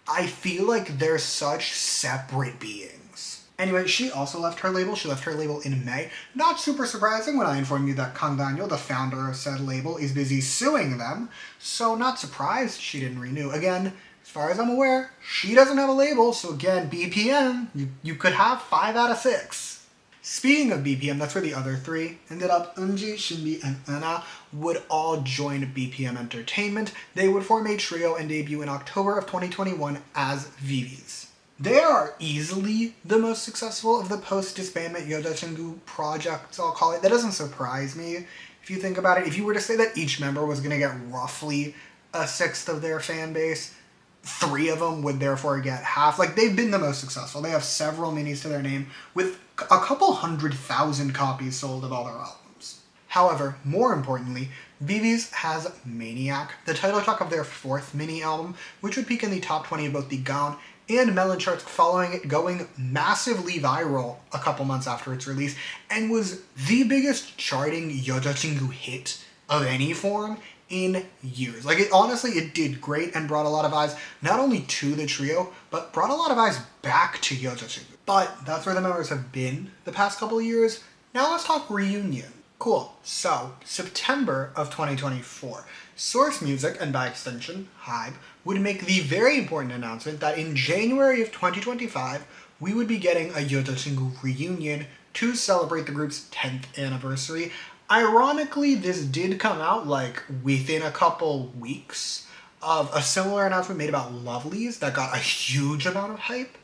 I feel like they're such separate beings. Anyway, she also left her label. She left her label in May. Not super surprising when I inform you that Kang Daniel, the founder of said label, is busy suing them. So not surprised she didn't renew. Again, as far as I'm aware, she doesn't have a label. So again, BPM, you could have 5 out of 6. Speaking of BPM, that's where the other 3 ended up. Eunji, Shinbi, and Euna would all join BPM Entertainment. They would form a trio and debut in October of 2021 as VVs. They are easily the most successful of the post-disbandment Yota Chingu projects, I'll call it. That doesn't surprise me if you think about it. If you were to say that each member was going to get roughly a 1/6 of their fan base, 3 of them would therefore get half. Like, they've been the most successful. They have several minis to their name, with a couple 100,000 copies sold of all their albums. However, more importantly, VV's has Maniac, the title track of their 4th mini album, which would peak in the top 20 of both the Gaon and Melon charts, following it going massively viral a couple months after its release, and was the biggest charting Yota Chingu hit of any form in years. Like, it did great and brought a lot of eyes, not only to the trio, but brought a lot of eyes back to Yojachungu. But that's where the members have been the past couple of years. Now let's talk reunion. Cool. So, September of 2024, Source Music, and by extension, HYBE, would make the very important announcement that in January of 2025, we would be getting a Yojachungu reunion to celebrate the group's 10th anniversary. Ironically, this did come out like within a couple weeks of a similar announcement made about Lovelies that got a huge amount of hype.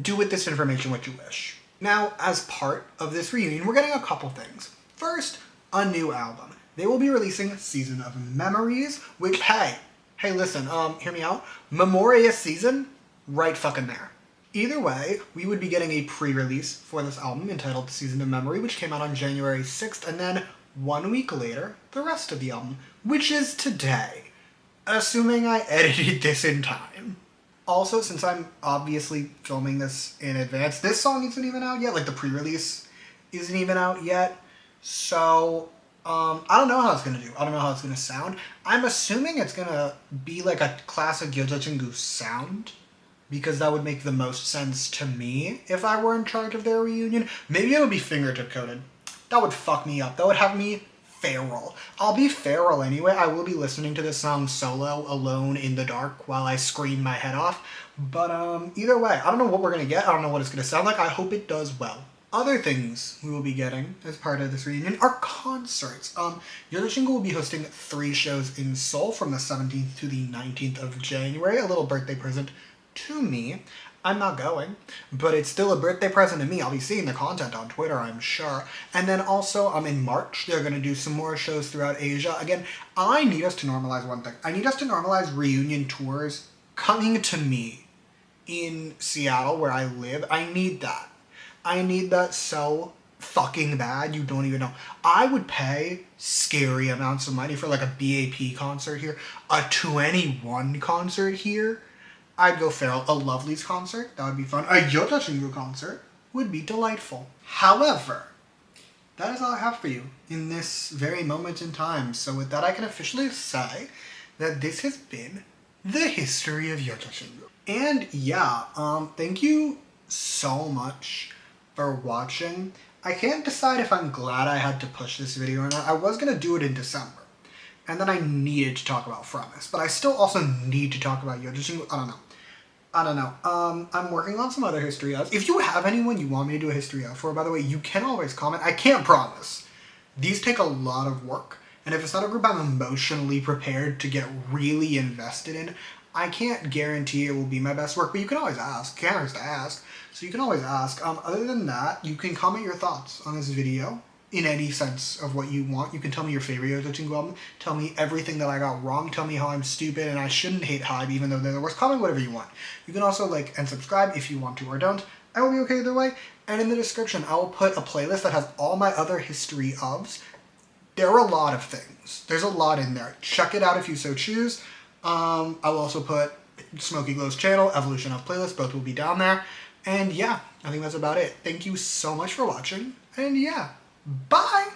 Do with this information what you wish. Now, as part of this reunion, we're getting a couple things. First, a new album. They will be releasing Season of Memories, which, hey listen, hear me out. Memoria Season, right fucking there. Either way, we would be getting a pre-release for this album entitled Season of Memory, which came out on January 6th, and then 1 week later, the rest of the album, which is today, assuming I edited this in time. Also, since I'm obviously filming this in advance, this song isn't even out yet, like the pre-release isn't even out yet, so I don't know how it's gonna do. I don't know how it's gonna sound. I'm assuming it's gonna be like a classic Yojachungu sound, because that would make the most sense to me if I were in charge of their reunion. Maybe it would be fingertip coded. That would fuck me up. That would have me feral. I'll be feral anyway. I will be listening to this song solo, alone in the dark, while I scream my head off. But either way, I don't know what we're gonna get. I don't know what it's gonna sound like. I hope it does well. Other things we will be getting as part of this reunion are concerts. Yojachungu will be hosting 3 shows in Seoul from the 17th to the 19th of January. A little birthday present to me. I'm not going, but it's still a birthday present to me. I'll be seeing the content on Twitter, I'm sure. And then also, in March, they're going to do some more shows throughout Asia. Again, I need us to normalize one thing. I need us to normalize reunion tours coming to me in Seattle, where I live. I need that. I need that so fucking bad, you don't even know. I would pay scary amounts of money for like a BAP concert here, a 2NE1 concert here. I'd go feral. A Lovelies concert, that would be fun. A Yojachungu concert would be delightful. However, that is all I have for you in this very moment in time. So with that, I can officially say that this has been the history of Yojachungu. And yeah, thank you so much for watching. I can't decide if I'm glad I had to push this video or not. I was going to do it in December. And then I needed to talk about Fremis. But I still also need to talk about Yojachungu. I don't know. I'm working on some other history ofs. If you have anyone you want me to do a history of for, by the way, you can always comment. I can't promise. These take a lot of work. And if it's not a group I'm emotionally prepared to get really invested in, I can't guarantee it will be my best work. But you can always ask. Can't hurt to ask. So you can always ask. Other than that, you can comment your thoughts on this video in any sense of what you want. You can tell me your favorite Yojachungu album. Tell me everything that I got wrong. Tell me how I'm stupid and I shouldn't hate HYBE even though they're the worst. Comment whatever you want. You can also like and subscribe if you want to or don't. I will be okay either way. And in the description, I will put a playlist that has all my other history ofs. There are a lot of things. There's a lot in there. Check it out if you so choose. I will also put Smokey Glow's channel, Evolution of Playlist. Both will be down there. And yeah, I think that's about it. Thank you so much for watching. And yeah, bye!